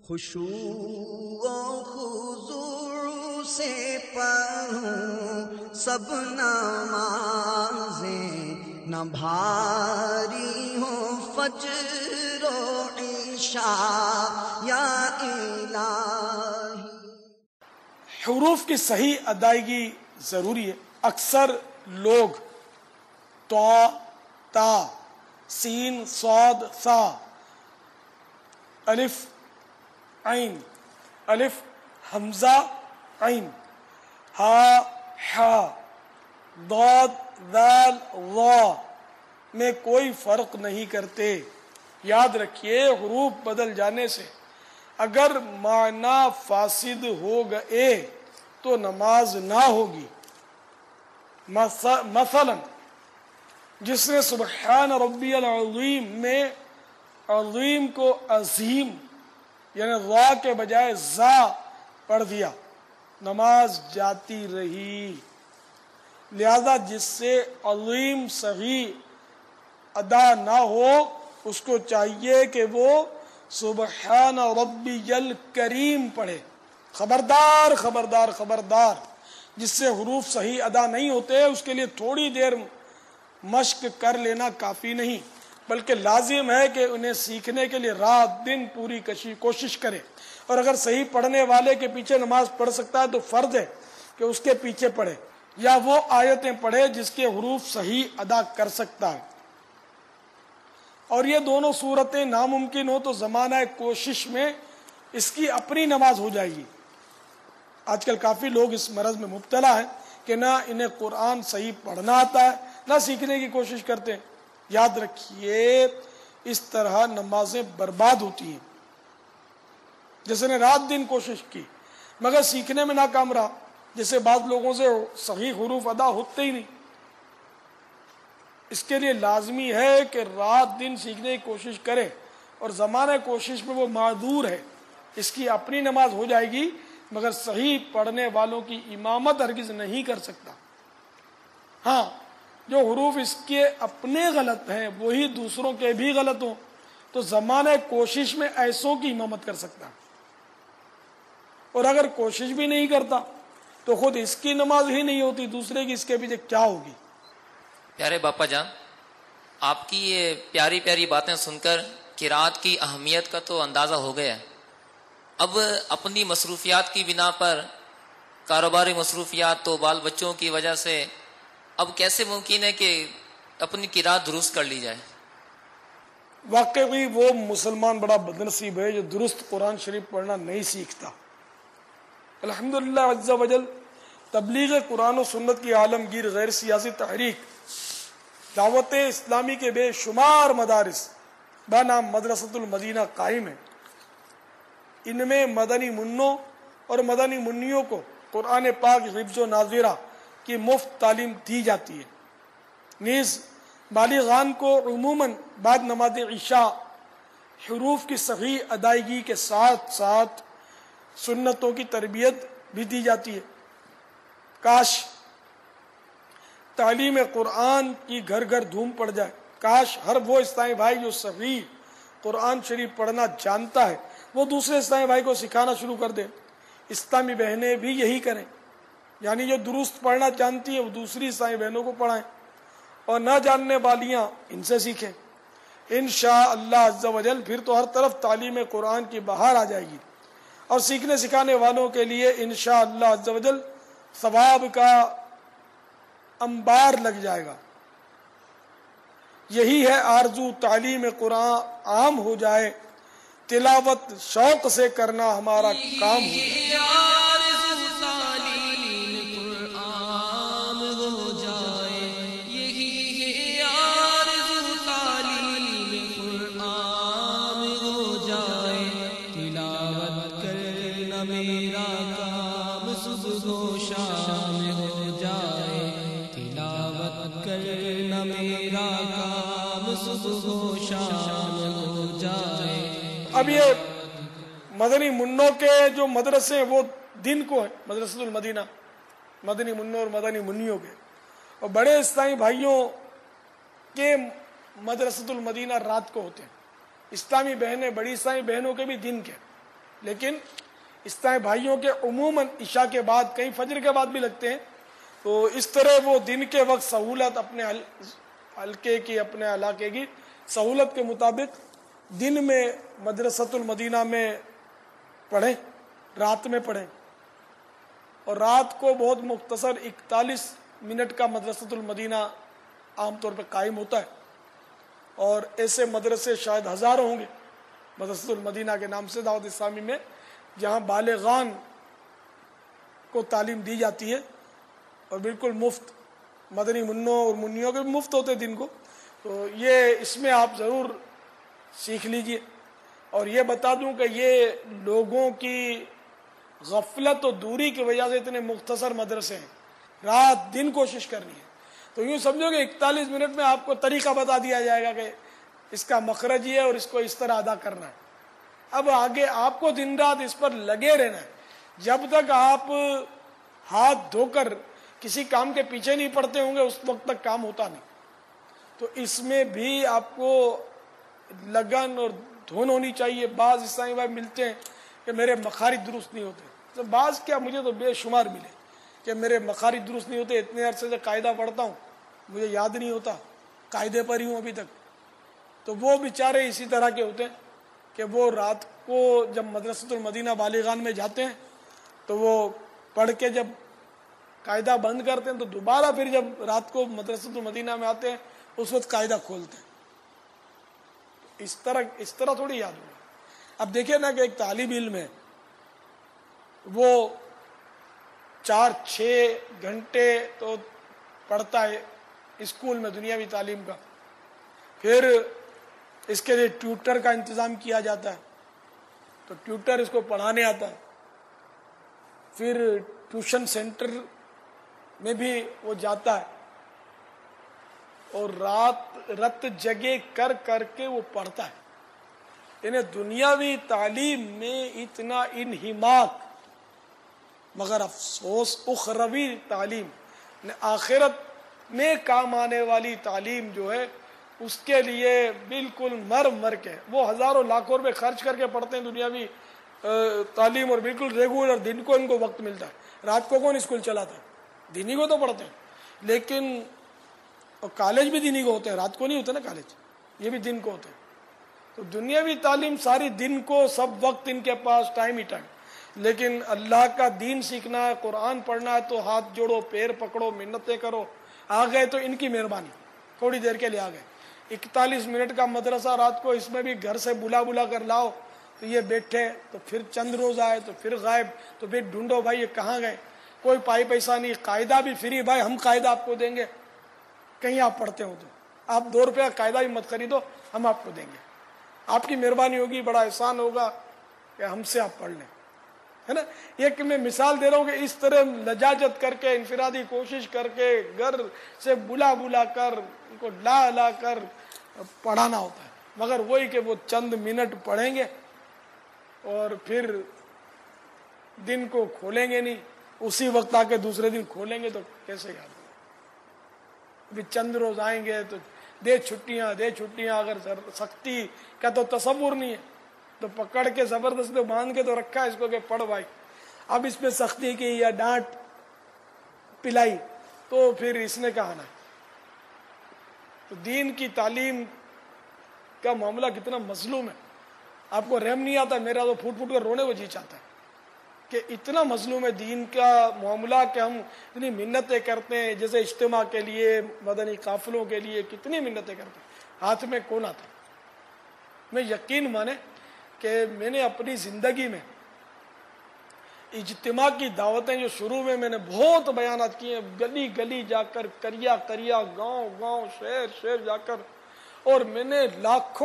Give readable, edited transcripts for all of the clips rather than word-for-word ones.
خشوع و خضوع سے پڑھوں سب نمازیں، نہ بھاری ہوں فجر و عشاء یا الہی۔ حروف کی صحیح ادائیگی ضروری ہے۔ اکثر لوگ طا، تا، سین، صاد، ثا، الف، عین، الف، حمزہ، عین، ہا، حا، ضاد، ذال، ظا میں کوئی فرق نہیں کرتے۔ یاد رکھیے حروف بدل جانے سے اگر معنی فاسد ہو گئے تو نماز نہ ہوگی۔ مثلا جس نے سبحان ربی العظیم میں عظیم کو عظیم یعنی را کے بجائے زا پڑھ دیا، نماز جاتی رہی۔ لہذا جس سے عظیم صحیح ادا نہ ہو اس کو چاہیے کہ وہ سبحان ربی الکریم پڑھے۔ خبردار خبردار خبردار، جس سے حروف صحیح ادا نہیں ہوتے اس کے لیے تھوڑی دیر مشق کر لینا کافی نہیں، بلکہ لازم ہے کہ انہیں سیکھنے کے لیے رات دن پوری کوشش کرے۔ اور اگر صحیح پڑھنے والے کے پیچھے نماز پڑھ سکتا ہے تو فرض ہے کہ اس کے پیچھے پڑھے، یا وہ آیتیں پڑھے جس کے حروف صحیح ادا کر سکتا ہے۔ اور یہ دونوں صورتیں ناممکن ہو تو زمانہ کوشش میں اس کی اپنی نماز ہو جائے گی۔ آج کل کافی لوگ اس مرض میں مبتلا ہیں کہ نہ انہیں قرآن صحیح پڑھنا آتا ہے نہ سیکھنے کی کوشش کرتے ہیں۔ یاد رکھیے اس طرح نمازیں برباد ہوتی ہیں۔ جس نے رات دن کوشش کی مگر سیکھنے میں ناکام رہا، جسے بعض لوگوں سے صحیح حروف ادا ہوتے ہی نہیں۔ اس کے لیے لازمی ہے کہ رات دن سیکھنے کی کوشش کرے، اور زمانہ کوشش میں وہ معذور ہے، اس کی اپنی نماز ہو جائے گی مگر صحیح پڑھنے والوں کی امامت ہرگز نہیں کر سکتا۔ ہاں، جو حروف اس کے اپنے غلط ہیں وہی دوسروں کے بھی غلط ہوں تو زمانہ کوشش میں ایسوں کی امامت کر سکتا، اور اگر کوشش بھی نہیں کرتا تو خود اس کی نماز ہی نہیں ہوتی، دوسرے کی اس کے پیچھے کیا ہوگی۔ پیارے باپا جان، آپ کی یہ پیاری پیاری باتیں سن کر قرات کی اہمیت کا تو اندازہ ہو گیا۔ اب اپنی مصروفیات کی بنا پر، کاروباری مصروفیات تو بال بچوں کی وجہ سے، اب کیسے ممکن ہے کہ اپنی قرات درست کر لی جائے؟ واقعی وہ مسلمان بڑا بدنصیب ہے جو درست قرآن شریف پڑھنا نہیں سیکھتا۔ الحمدللہ عز و جل تبلیغ قرآن و سنت کی عالمگیر غیر سیاسی تحریک دعوت اسلامی کے بے شمار مدارس بنام مدرسۃ المدینہ قائم ہیں۔ ان میں مدنی منوں اور مدنی منیوں کو قرآن پاک حفظ و ناظرہ کی مفت تعلیم دی جاتی ہے۔ نیز بالغان کو عموماً بعد نماز عشاء حروف کی صحیح ادائیگی کے ساتھ ساتھ سنتوں کی تربیت بھی دی جاتی ہے۔ کاش تعلیم قرآن کی گھر گھر دھوم پڑ جائے، کاش ہر وہ اسلامی بھائی جو صحیح قرآن شریف پڑھنا جانتا ہے وہ دوسرے اسلامی بھائی کو سکھانا شروع کر دے۔ اسلامی بہنیں بھی یہی کریں، یعنی جو درست پڑھنا جانتی ہیں وہ دوسری اسلامی بہنوں کو پڑھائیں، اور نہ جاننے والیاں ان سے سیکھیں۔ انشاءاللہ عز و جل پھر تو ہر طرف تعلیم قرآن کی بہار آ جائے گی، اور سیکھنے سکھانے والوں کے لیے انشاءاللہ عز و جل ثواب کا انبار لگ جائے گا۔ یہی ہے آرزو، تعلیم قرآن عام ہو جائے، تلاوت شوق سے کرنا ہمارا کام ہو جائے۔ اب یہ مدنی منوں کے جو مدرسے ہیں وہ دن کو ہیں، مدرسۃ المدینہ مدنی منوں اور مدنی منیوں کے، اور بڑے اسلامی بھائیوں کے مدرسۃ المدینہ رات کو ہوتے ہیں۔ اسلامی بہنیں، بڑی اسلامی بہنوں کے بھی دن کے، لیکن اس طرح بھائیوں کے عموماً عشاء کے بعد کئی فجر کے بعد بھی لگتے ہیں، تو اس طرح وہ دن کے وقت سہولت اپنے حلقے کی اپنے علاقے کی سہولت کے مطابق دن میں مدرسۃ المدینہ میں پڑھیں، رات میں پڑھیں، اور رات کو بہت مختصر 41 منٹ کا مدرسۃ المدینہ عام طور پہ قائم ہوتا ہے، اور ایسے مدرسے شاید ہزاروں ہوں گے مدرسۃ المدینہ کے نام سے دعوت اسلامی میں، جہاں بالغان کو تعلیم دی جاتی ہے اور بالکل مفت، مدنی منوں اور منیوں کے بھی مفت ہوتے دن کو. تو یہ اس میں آپ ضرور سیکھ لیجئے. اور یہ بتا دوں کہ یہ لوگوں کی غفلت و دوری کی وجہ سے اتنے مختصر مدرسے ہیں، رات دن کوشش کرنی ہے. تو یوں سمجھو کہ 41 منٹ میں آپ کو طریقہ بتا دیا جائے گا کہ اس کا مخرج یہ ہے اور اس کو اس طرح ادا کرنا ہے. اب آگے آپ کو دن رات اس پر لگے رہنا ہے. جب تک آپ ہاتھ دھو کر کسی کام کے پیچھے نہیں پڑتے ہوں گے اس وقت تک کام ہوتا نہیں. تو اس میں بھی آپ کو لگن اور دھن ہونی چاہیے. بعض عیسائی بھائی ملتے ہیں کہ میرے مخارج درست نہیں ہوتے، تو بعض کیا مجھے تو بے شمار ملے کہ میرے مخارج درست نہیں ہوتے، اتنے عرصے سے قاعدہ پڑھتا ہوں مجھے یاد نہیں ہوتا، قاعدے پر ہی ہوں ابھی تک. تو وہ بیچارے اسی طرح کے ہوتے ہیں کہ وہ رات کو جب مدرسۃ المدینہ بالغان میں جاتے ہیں تو وہ پڑھ کے جب قاعدہ بند کرتے ہیں تو دوبارہ پھر جب رات کو مدرسۃ المدینہ میں آتے ہیں اس وقت قاعدہ کھولتے ہیں. اس طرح تھوڑی یاد ہوگا. اب دیکھیں نا کہ ایک طالب علم ہے، وہ 4-6 گھنٹے تو پڑھتا ہے اسکول میں دنیاوی تعلیم کا، پھر اس کے لیے ٹیوٹر کا انتظام کیا جاتا ہے، تو ٹیوٹر اس کو پڑھانے آتا ہے، پھر ٹیوشن سینٹر میں بھی وہ جاتا ہے اور رت جگہ کر کر کے وہ پڑھتا ہے. یعنی دنیاوی تعلیم میں اتنا انہماک، مگر افسوس اخروی تعلیم آخرت میں کام آنے والی تعلیم جو ہے اس کے لیے بالکل مر کے وہ ہزاروں لاکھوں روپے خرچ کر کے پڑھتے ہیں دنیاوی تعلیم، اور بالکل ریگولر دن کو ان کو وقت ملتا ہے. رات کو کون اسکول چلاتا ہے؟ دینی کو تو پڑھتے ہیں، لیکن اور کالج بھی دینی کو ہوتے ہیں، رات کو نہیں ہوتے نا کالج، یہ بھی دن کو ہوتے ہیں. تو دنیاوی تعلیم ساری دن کو، سب وقت ان کے پاس ٹائم ہی ٹائم. لیکن اللہ کا دین سیکھنا ہے، قرآن پڑھنا ہے تو ہاتھ جوڑو، پیر پکڑو، منتیں کرو. آ گئے تو ان کی مہربانی، تھوڑی دیر کے لیے آ گئے. 41 منٹ کا مدرسہ رات کو، اس میں بھی گھر سے بلا کر لاؤ تو یہ بیٹھے، تو پھر چند روز آئے تو پھر غائب، تو پھر ڈھونڈو بھائی یہ کہاں گئے. کوئی پائی پیسہ نہیں، قاعدہ بھی فری، بھائی ہم قاعدہ آپ کو دیں گے، کہیں آپ پڑھتے ہو تو آپ 2 روپیہ قاعدہ بھی مت خریدو، ہم آپ کو دیں گے. آپ کی مہربانی ہوگی، بڑا احسان ہوگا کہ ہم سے آپ پڑھ لیں، ہے نا. ایک میں مثال دے رہا ہوں کہ اس طرح لجاجت کر کے، انفرادی کوشش کر کے، گھر سے بلا کر، ان کو لا کر پڑھانا ہوتا ہے. مگر وہی کہ وہ چند منٹ پڑھیں گے اور پھر دن کو کھولیں گے نہیں، اسی وقت آ کے دوسرے دن کھولیں گے تو کیسے یاد ہوگا. ابھی چند روز آئیں گے تو دے چھٹیاں، اگر سختی کا تو تصور نہیں ہے تو پکڑ کے زبردستی باندھ کے تو رکھا ہے اس کو کہ پڑھ بھائی. اب اس پہ سختی کی یا ڈانٹ پلائی تو پھر اس نے کہا نا. تو دین کی تعلیم کا معاملہ کتنا مظلوم ہے. آپ کو رحم نہیں آتا؟ میرا تو پھوٹ کر رونے کو جی چاہتا ہے کہ اتنا مظلوم ہے دین کا معاملہ کہ ہم اتنی منتیں کرتے ہیں. جیسے اجتماع کے لیے، مدنی قافلوں کے لیے کتنی منتیں کرتے ہیں، ہاتھ میں کون آتا. میں یقین مانے کہ میں نے اپنی زندگی میں اجتماع کی دعوتیں جو شروع میں نے بہت بیانات کیے ہیں، گلی گلی جا کر، کریا گاؤں شہر جا کر، اور میں نے لاکھ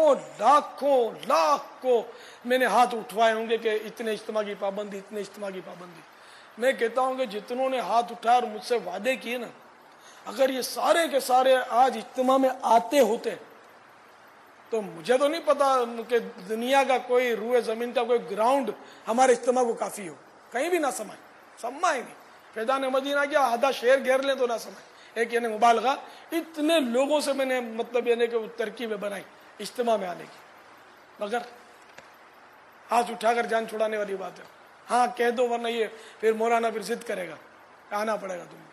کو میں نے ہاتھ اٹھوائے ہوں گے کہ اتنے اجتماع کی پابندی. میں کہتا ہوں کہ جتنوں نے ہاتھ اٹھایا اور مجھ سے وعدے کیے نا، اگر یہ سارے کے سارے آج اجتماع میں آتے ہوتے تو مجھے تو نہیں پتا کہ دنیا کا کوئی روئے زمین کا کوئی گراؤنڈ ہمارے اجتماع کو کافی ہو. کہیں بھی نہ سما ہی نہیں. فیضان مدینہ کیا آدھا شہر گھیر لیں تو نہ سمائے. ایک یعنی مبالغہ، اتنے لوگوں سے میں نے مطلب یعنی کہ ترکیبیں بنائی اجتماع میں آنے کی. مگر ہاتھ اٹھا کر جان چھڑانے والی بات ہے. ہاں کہہ دو ورنہ یہ پھر مولانا پھر ضد کرے گا, آنا پڑے گا تم کو.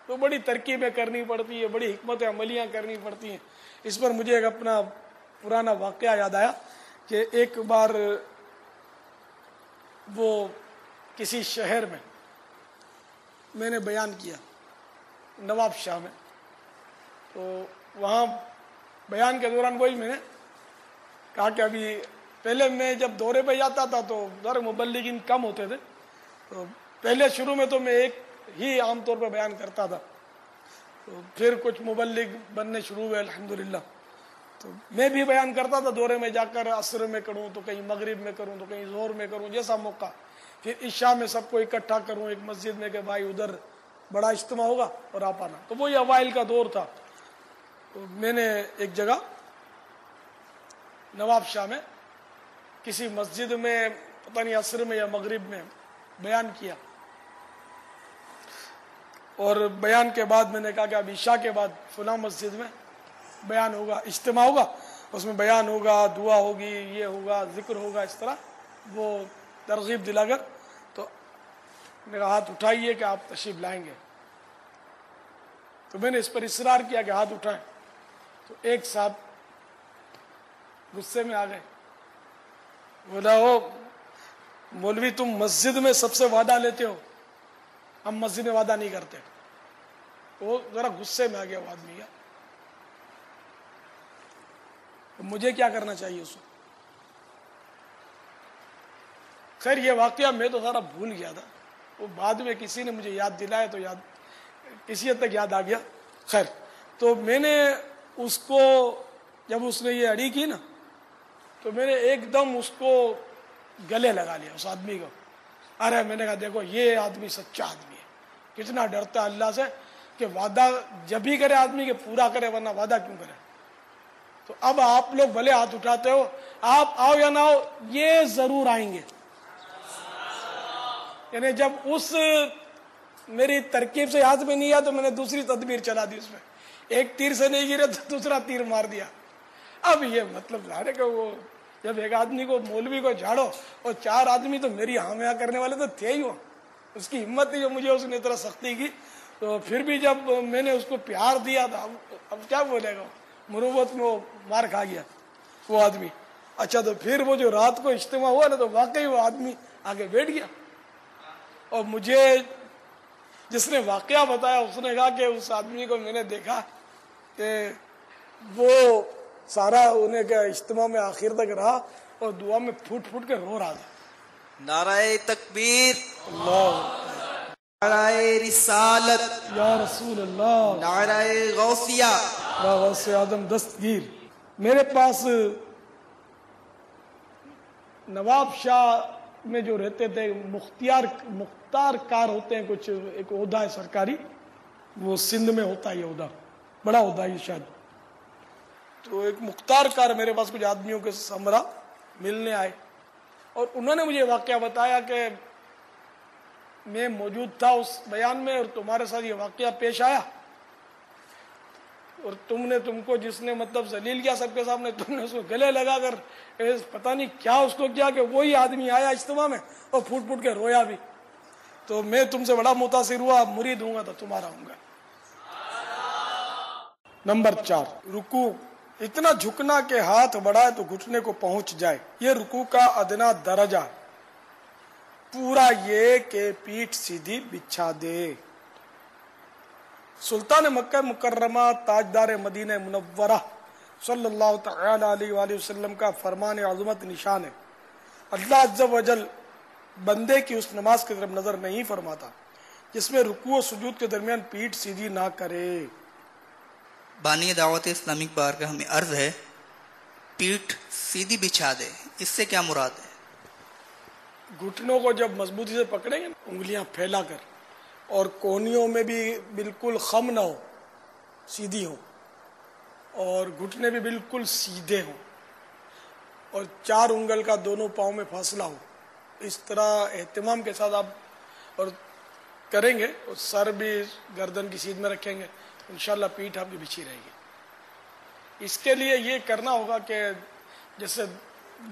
تو بڑی ترکیبیں کرنی پڑتی ہے, بڑی حکمت عملیاں کرنی پڑتی ہیں. اس پر مجھے ایک اپنا پرانا واقعہ یاد آیا کہ ایک بار وہ کسی شہر میں نے بیان کیا, نواب شاہ میں. تو وہاں بیان کے دوران وہی میں نے کہا کہ ابھی پہلے میں جب دورے پہ جاتا تھا تو ذرا مبلغین کم ہوتے تھے, تو پہلے شروع میں تو میں ایک ہی عام طور پہ بیان کرتا تھا, تو پھر کچھ مبلغ بننے شروع ہوئے الحمدللہ. تو میں بھی بیان کرتا تھا دورے میں جا کر, عصر میں کروں تو کہیں مغرب میں کروں تو کہیں ظہر میں کروں, جیسا موقع. پھر عشاء میں سب کو اکٹھا کروں ایک مسجد میں کہ بھائی ادھر بڑا اجتماع ہوگا اور آپ آنا. تو وہی اوائل کا دور تھا. تو میں نے ایک جگہ نواب شاہ میں کسی مسجد میں پتہ نہیں عصر میں یا مغرب میں بیان کیا, اور بیان کے بعد میں نے کہا کہ اب عشاء کے بعد فلاں مسجد میں بیان ہوگا, اجتماع ہوگا, اس میں بیان ہوگا, دعا ہوگی, یہ ہوگا, ذکر ہوگا. اس طرح وہ ترغیب دلا کر تو میرا ہاتھ اٹھائیے کہ آپ تشریف لائیں گے. تو میں نے اس پر اصرار کیا کہ ہاتھ اٹھائیں. تو ایک صاحب غصے میں آ گئے, بولا ہو مولوی تم مسجد میں سب سے وعدہ لیتے ہو, ہم مسجد میں وعدہ نہیں کرتے. وہ ذرا غصے میں آ گیا وہ آدمی. مجھے کیا کرنا چاہیے اس کو؟ خیر یہ واقعہ میں تو سارا بھول گیا تھا, وہ بعد میں کسی نے مجھے یاد دلایا تو کسی حد تک یاد آ گیا. خیر تو میں نے اس کو جب اس نے یہ اڑی کی نا تو میں نے ایک دم اس کو گلے لگا لیا اس آدمی کو. ارے میں نے کہا دیکھو یہ آدمی سچا آدمی ہے, کتنا ڈرتا ہے اللہ سے کہ وعدہ جب ہی کرے آدمی کہ پورا کرے, ورنہ وعدہ کیوں کرے. تو اب آپ لوگ بھلے ہاتھ اٹھاتے ہو, آپ آؤ یا نہ آؤ یہ ضرور آئیں گے. یعنی جب اس میری ترکیب سے ہاتھ میں نہیں آیا تو میں نے دوسری تدبیر چلا دی, اس میں ایک تیر سے نہیں گرے تو دوسرا تیر مار دیا. اب یہ مطلب ظاہر ہے کہ وہ جب ایک آدمی کو مولوی کو جھاڑو اور 4 آدمی تو میری ہاں میں کرنے والے تو تھے ہی, وہ اس کی ہمت تھی جو مجھے اس نے اتنا سختی کی. تو پھر بھی جب میں نے اس کو پیار دیا تھا, اب کیا بولے گا, مروت میں وہ مار کھا گیا وہ آدمی. اچھا تو پھر وہ جو رات کو اجتماع ہوا نا تو واقعی وہ آدمی آگے بیٹھ گیا, اور مجھے جس نے واقعہ بتایا اس نے کہا کہ اس آدمی کو میں نے دیکھا کہ وہ سارا انہیں کا اجتماع میں آخر تک رہا اور دعا میں پھوٹ پھوٹ کے رو رہا تھا. نعرہ تکبیر, اللہ, نعرہ رسالت, یا رسول اللہ, نعرہ غوثیہ. یا غوث آدم دستگیر. میرے پاس نواب شاہ میں جو رہتے تھے مختار کار ہوتے ہیں کچھ, ایک عہدہ ہے سرکاری, وہ سندھ میں ہوتا ہے یہ عہدہ, بڑا عہدہ ہے شاید. تو ایک مختار کار میرے پاس کچھ آدمیوں کے سمرا ملنے آئے, اور انہوں نے مجھے واقعہ بتایا کہ میں موجود تھا اس بیان میں اور تمہارے ساتھ یہ واقعہ پیش آیا, اور تم کو جس نے مطلب ذلیل کیا سب کے سامنے, تم نے اس کو گلے لگا کر پتہ نہیں کیا اس کو کیا کہ وہی آدمی آیا اجتماع میں اور پھوٹ پھوٹ کے رویا بھی. تو میں تم سے بڑا متاثر ہوا, مرید ہوں گا تو تمہارا ہوں گا. نمبر 4, رکوع. اتنا جھکنا کہ ہاتھ بڑھائے تو گھٹنے کو پہنچ جائے, یہ رکوع کا ادنا درجہ. پورا یہ کہ پیٹھ سیدھی بچھا دے. سلطان مکہ مکرمہ تاجدار مدینہ منورہ صلی اللہ تعالی علیہ وآلہ وسلم کا فرمان عظمت نشان ہے. اللہ عز و جل بندے کی اس نماز کی طرف نظر نہیں فرماتا جس میں رکوع و سجود کے درمیان پیٹھ سیدھی نہ کرے. بانی دعوت اسلامی اقبال کا ہمیں عرض ہے, پیٹھ سیدھی بچھا دے, اس سے کیا مراد ہے؟ گھٹنوں کو جب مضبوطی سے پکڑیں گے, انگلیاں پھیلا کر, اور کونیوں میں بھی بالکل خم نہ ہو, سیدھی ہو, اور گھٹنے بھی بالکل سیدھے ہوں, اور 4 انگل کا دونوں پاؤں میں فاصلہ ہو. اس طرح اہتمام کے ساتھ آپ اور کریں گے, اور سر بھی گردن کی سیدھ میں رکھیں گے, انشاءاللہ پیٹھ آپ کی بچھی رہے گی. اس کے لیے یہ کرنا ہوگا کہ جیسے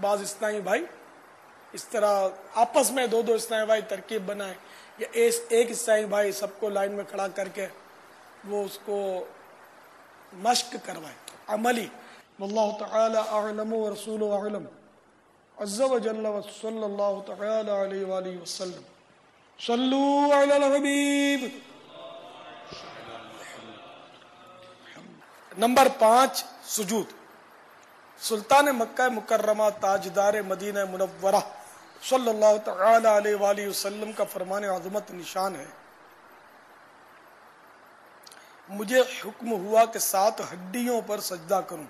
بعض اسلامی بھائی اس طرح آپس میں دو اسلامی بھائی ترکیب بنائیں یا ایک اسلامی بھائی سب کو لائن میں کھڑا کر کے وہ اس کو مشق کروائے عملی. واللہ تعالی اعلم ورسولہ اعلم عز وجل وصلی اللہ تعالی علیہ وآلہ وسلم. صلو علی الحبیب. نمبر 5 سجود. سلطان مکہ مکرمہ تاجدار مدینہ منورہ صلی اللہ تعالی علیہ وآلہ وسلم کا فرمان عظمت نشان ہے: مجھے حکم ہوا کہ 7 ہڈیوں پر سجدہ کروں،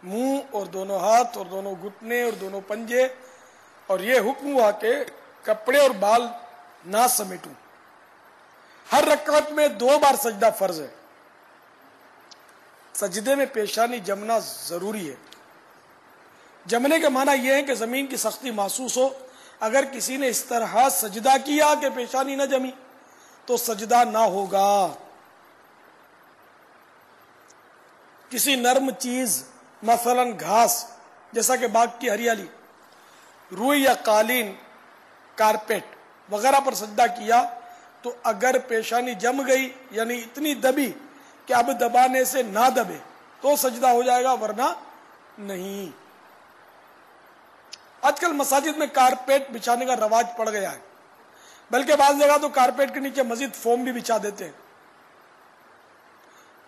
منہ اور دونوں ہاتھ اور دونوں گھٹنے اور دونوں پنجے، اور یہ حکم ہوا کہ کپڑے اور بال نہ سمیٹوں. ہر رکعت میں 2 بار سجدہ فرض ہے. سجدے میں پیشانی جمنا ضروری ہے. جمنے کا معنی یہ ہے کہ زمین کی سختی محسوس ہو. اگر کسی نے اس طرح سجدہ کیا کہ پیشانی نہ جمی تو سجدہ نہ ہوگا. کسی نرم چیز مثلا گھاس جیسا کہ باغ کی ہریالی، روئی یا قالین، کارپیٹ وغیرہ پر سجدہ کیا تو اگر پیشانی جم گئی یعنی اتنی دبی کہ اب دبانے سے نہ دبے تو سجدہ ہو جائے گا، ورنہ نہیں. آج کل مساجد میں کارپیٹ بچھانے کا رواج پڑ گیا ہے، بلکہ بعض جگہ تو کارپیٹ کے نیچے مزید فوم بھی بچھا دیتے ہیں.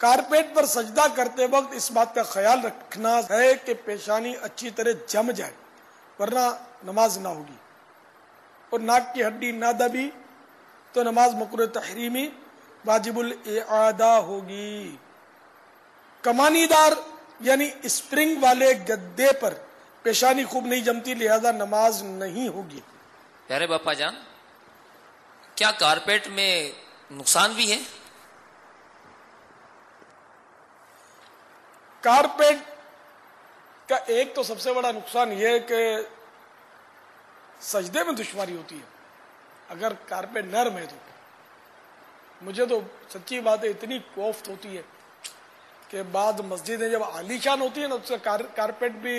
کارپیٹ پر سجدہ کرتے وقت اس بات کا خیال رکھنا ہے کہ پیشانی اچھی طرح جم جائے، ورنہ نماز نہ ہوگی. اور ناک کی ہڈی نہ دبی تو نماز مکروہ تحریمی واجب الاعادہ ہوگی. کمانی دار یعنی اسپرنگ والے گدے پر پیشانی خوب نہیں جمتی، لہذا نماز نہیں ہوگی. پیارے باپا جان، کیا کارپیٹ میں نقصان بھی ہے؟ کارپیٹ کا ایک تو سب سے بڑا نقصان یہ ہے کہ سجدے میں دشواری ہوتی ہے. اگر کارپیٹ نرم ہے تو مجھے تو سچی بات ہے اتنی کوفت ہوتی ہے کہ بعض مسجدیں جب عالی شان ہوتی ہیں نا اس کا کارپیٹ بھی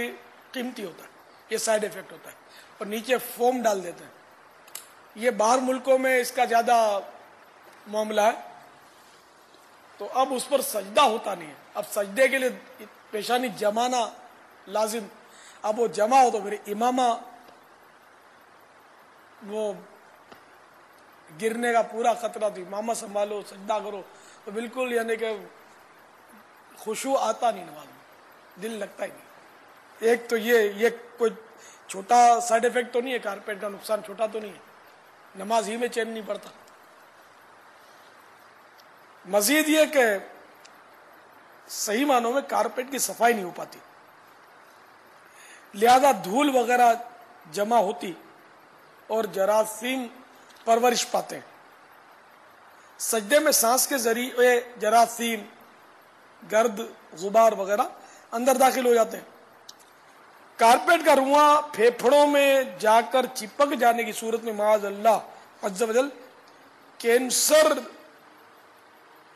قیمتی ہوتا ہے. یہ سائیڈ ایفیکٹ ہوتا ہے. اور نیچے فوم ڈال دیتے ہیں. یہ باہر ملکوں میں اس کا زیادہ معاملہ ہے، تو اب اس پر سجدہ ہوتا نہیں ہے. اب سجدے کے لیے پیشانی جمانا لازم. اب وہ جمع ہو تو پھر امامہ وہ گرنے کا پورا خطرہ تھی. امامہ سنبھالو، سجدہ کرو، تو بالکل یعنی کہ خشوع آتا نہیں نماز میں، دل لگتا ہی نہیں. ایک تو یہ کوئی چھوٹا سائیڈ ایفیکٹ تو نہیں ہے، کارپیٹ کا نقصان چھوٹا تو نہیں ہے، نماز ہی میں چین نہیں پڑتا. مزید یہ کہ صحیح معنوں میں کارپیٹ کی صفائی نہیں ہو پاتی، لہذا دھول وغیرہ جمع ہوتی اور جراثیم پرورش پاتے ہیں. سجدے میں سانس کے ذریعے جراثیم، گرد، غبار وغیرہ اندر داخل ہو جاتے ہیں. کارپیٹ کا رواں پھیپھڑوں میں جا کر چپک جانے کی صورت میں معاذ اللہ عز و جل کینسر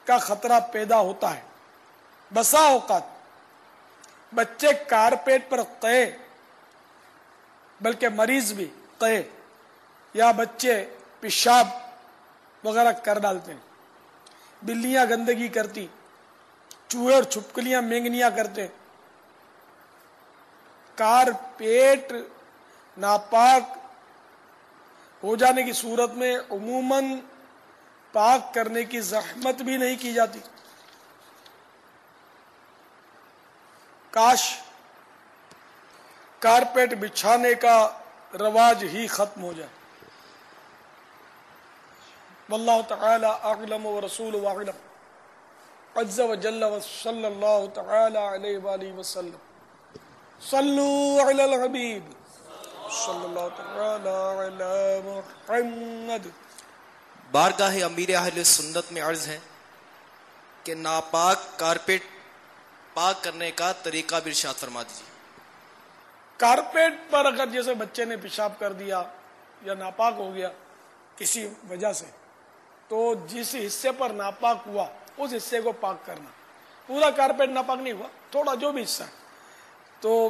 کا خطرہ پیدا ہوتا ہے. بسا اوقات بچے کارپیٹ پر قے، بلکہ مریض بھی قے یا بچے پیشاب وغیرہ کر ڈالتے ہیں. بلیاں گندگی کرتی، چوہے اور چھپکلیاں مینگنیاں کرتے. کارپیٹ ناپاک ہو جانے کی صورت میں عموماً پاک کرنے کی زحمت بھی نہیں کی جاتی. کاش کارپیٹ بچھانے کا رواج ہی ختم ہو جائے. واللہ تعالی اعلم ورسولہ اعلم عز وجل وصلی اللہ تعالی علیہ وآلہ وسلم. صلو علی الحبیب صلی اللہ تعالی علی محمد. بارگاہ امیر اہل سنت میں عرض ہے کہ ناپاک کارپیٹ پاک کرنے کا طریقہ بھی ارشاد فرما دیجیے. کارپیٹ پر اگر جیسے بچے نے پیشاب کر دیا یا ناپاک ہو گیا کسی وجہ سے، تو جس حصے پر ناپاک ہوا اس حصے کو پاک کرنا. پورا کارپیٹ ناپاک نہیں ہوا، تھوڑا جو بھی حصہ ہے تو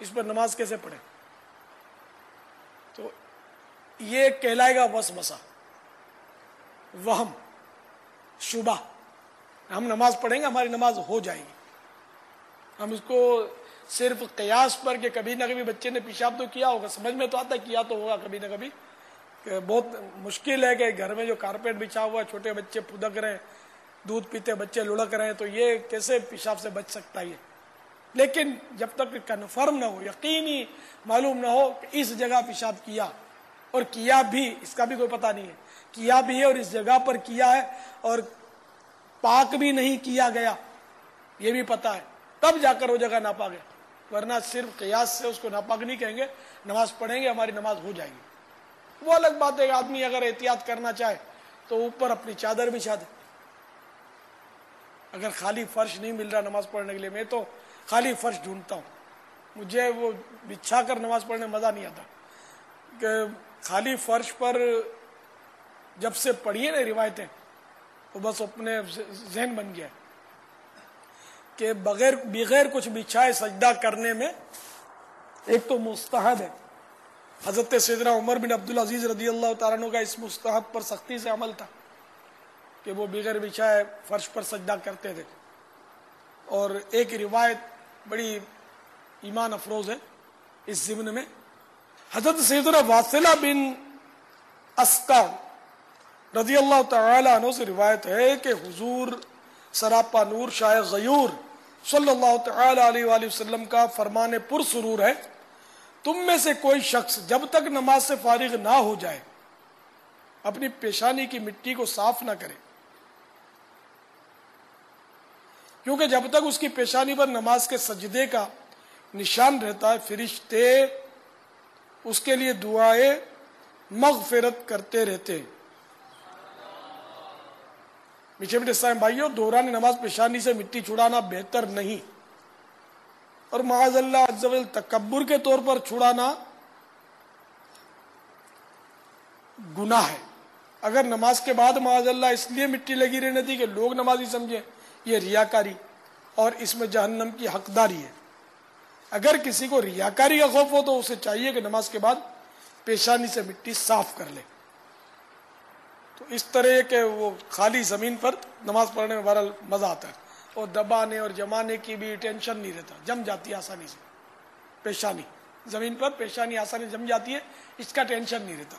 اس پر نماز کیسے پڑھیں؟ تو یہ کہلائے گا وسوسہ، وہم، شبہ. ہم نماز پڑھیں گے، ہماری نماز ہو جائے گی. ہم اس کو صرف قیاس پر کہ کبھی نہ کبھی بچے نے پیشاب تو کیا ہوگا، سمجھ میں تو آتا ہے کیا تو ہوگا کبھی نہ کبھی. کہ بہت مشکل ہے کہ گھر میں جو کارپیٹ بچھا ہوا ہے، چھوٹے بچے پھدک رہے ہیں، دودھ پیتے بچے لڑک رہے ہیں، تو یہ کیسے پیشاب سے بچ سکتا ہے؟ لیکن جب تک کنفرم نہ ہو، یقینی معلوم نہ ہو کہ اس جگہ پیشاب کیا اور کیا بھی، اس کا بھی کوئی پتہ نہیں ہے، کیا بھی ہے اور اس جگہ پر کیا ہے اور پاک بھی نہیں کیا گیا، یہ بھی پتہ ہے، تب جا کر وہ جگہ ناپاک ہے. ورنہ صرف قیاس سے اس کو ناپاک نہیں کہیں گے. نماز پڑھیں گے، ہماری نماز ہو جائے گی. وہ الگ بات ہے کہ آدمی اگر احتیاط کرنا چاہے تو اوپر اپنی چادر بچھا دے. اگر خالی فرش نہیں مل رہا نماز پڑھنے کے لیے، میں تو خالی فرش ڈھونڈتا ہوں، مجھے وہ بچھا کر نماز پڑھنے میں مزہ نہیں آتا. کہ خالی فرش پر جب سے پڑھی نا روایتیں، وہ بس اپنے ذہن بن گیا کہ بغیر کچھ بچھائے سجدہ کرنے میں ایک تو مستحب ہے. حضرت سیدنا عمر بن عبدالعزیز رضی اللہ تعالیٰ عنہ کا اس مستحب پر سختی سے عمل تھا کہ وہ بغیر بچھائے فرش پر سجدہ کرتے تھے. اور ایک روایت بڑی ایمان افروز ہے اس ضمن میں. حضرت سیدنا واصلہ بن اسقع رضی اللہ تعالی عنہ سے روایت ہے کہ حضور سراپا نور شاہ غیور صلی اللہ تعالی علیہ وآلہ وسلم کا فرمان پر سرور ہے، تم میں سے کوئی شخص جب تک نماز سے فارغ نہ ہو جائے اپنی پیشانی کی مٹی کو صاف نہ کرے، کیونکہ جب تک اس کی پیشانی پر نماز کے سجدے کا نشان رہتا ہے فرشتے اس کے لیے دعائے مغفرت کرتے رہتے ہیں. میٹھے میٹھے اسلام بھائیوں، دوران نماز پیشانی سے مٹی چھڑانا بہتر نہیں، اور معاذ اللہ عز و جل تکبر کے طور پر چھڑانا گناہ ہے. اگر نماز کے بعد معاذ اللہ اس لیے مٹی لگی رہنے تھی کہ لوگ نمازی سمجھیں، یہ ریاکاری اور اس میں جہنم کی حقداری ہے. اگر کسی کو ریاکاری کا خوف ہو تو اسے چاہیے کہ نماز کے بعد پیشانی سے مٹی صاف کر لے. تو اس طرح کہ وہ خالی زمین پر نماز پڑھنے میں بہرحال مزہ آتا ہے، اور دبانے اور جمانے کی بھی ٹینشن نہیں رہتا، جم جاتی ہے آسانی سے پیشانی، زمین پر پیشانی آسانی جم جاتی ہے، اس کا ٹینشن نہیں رہتا.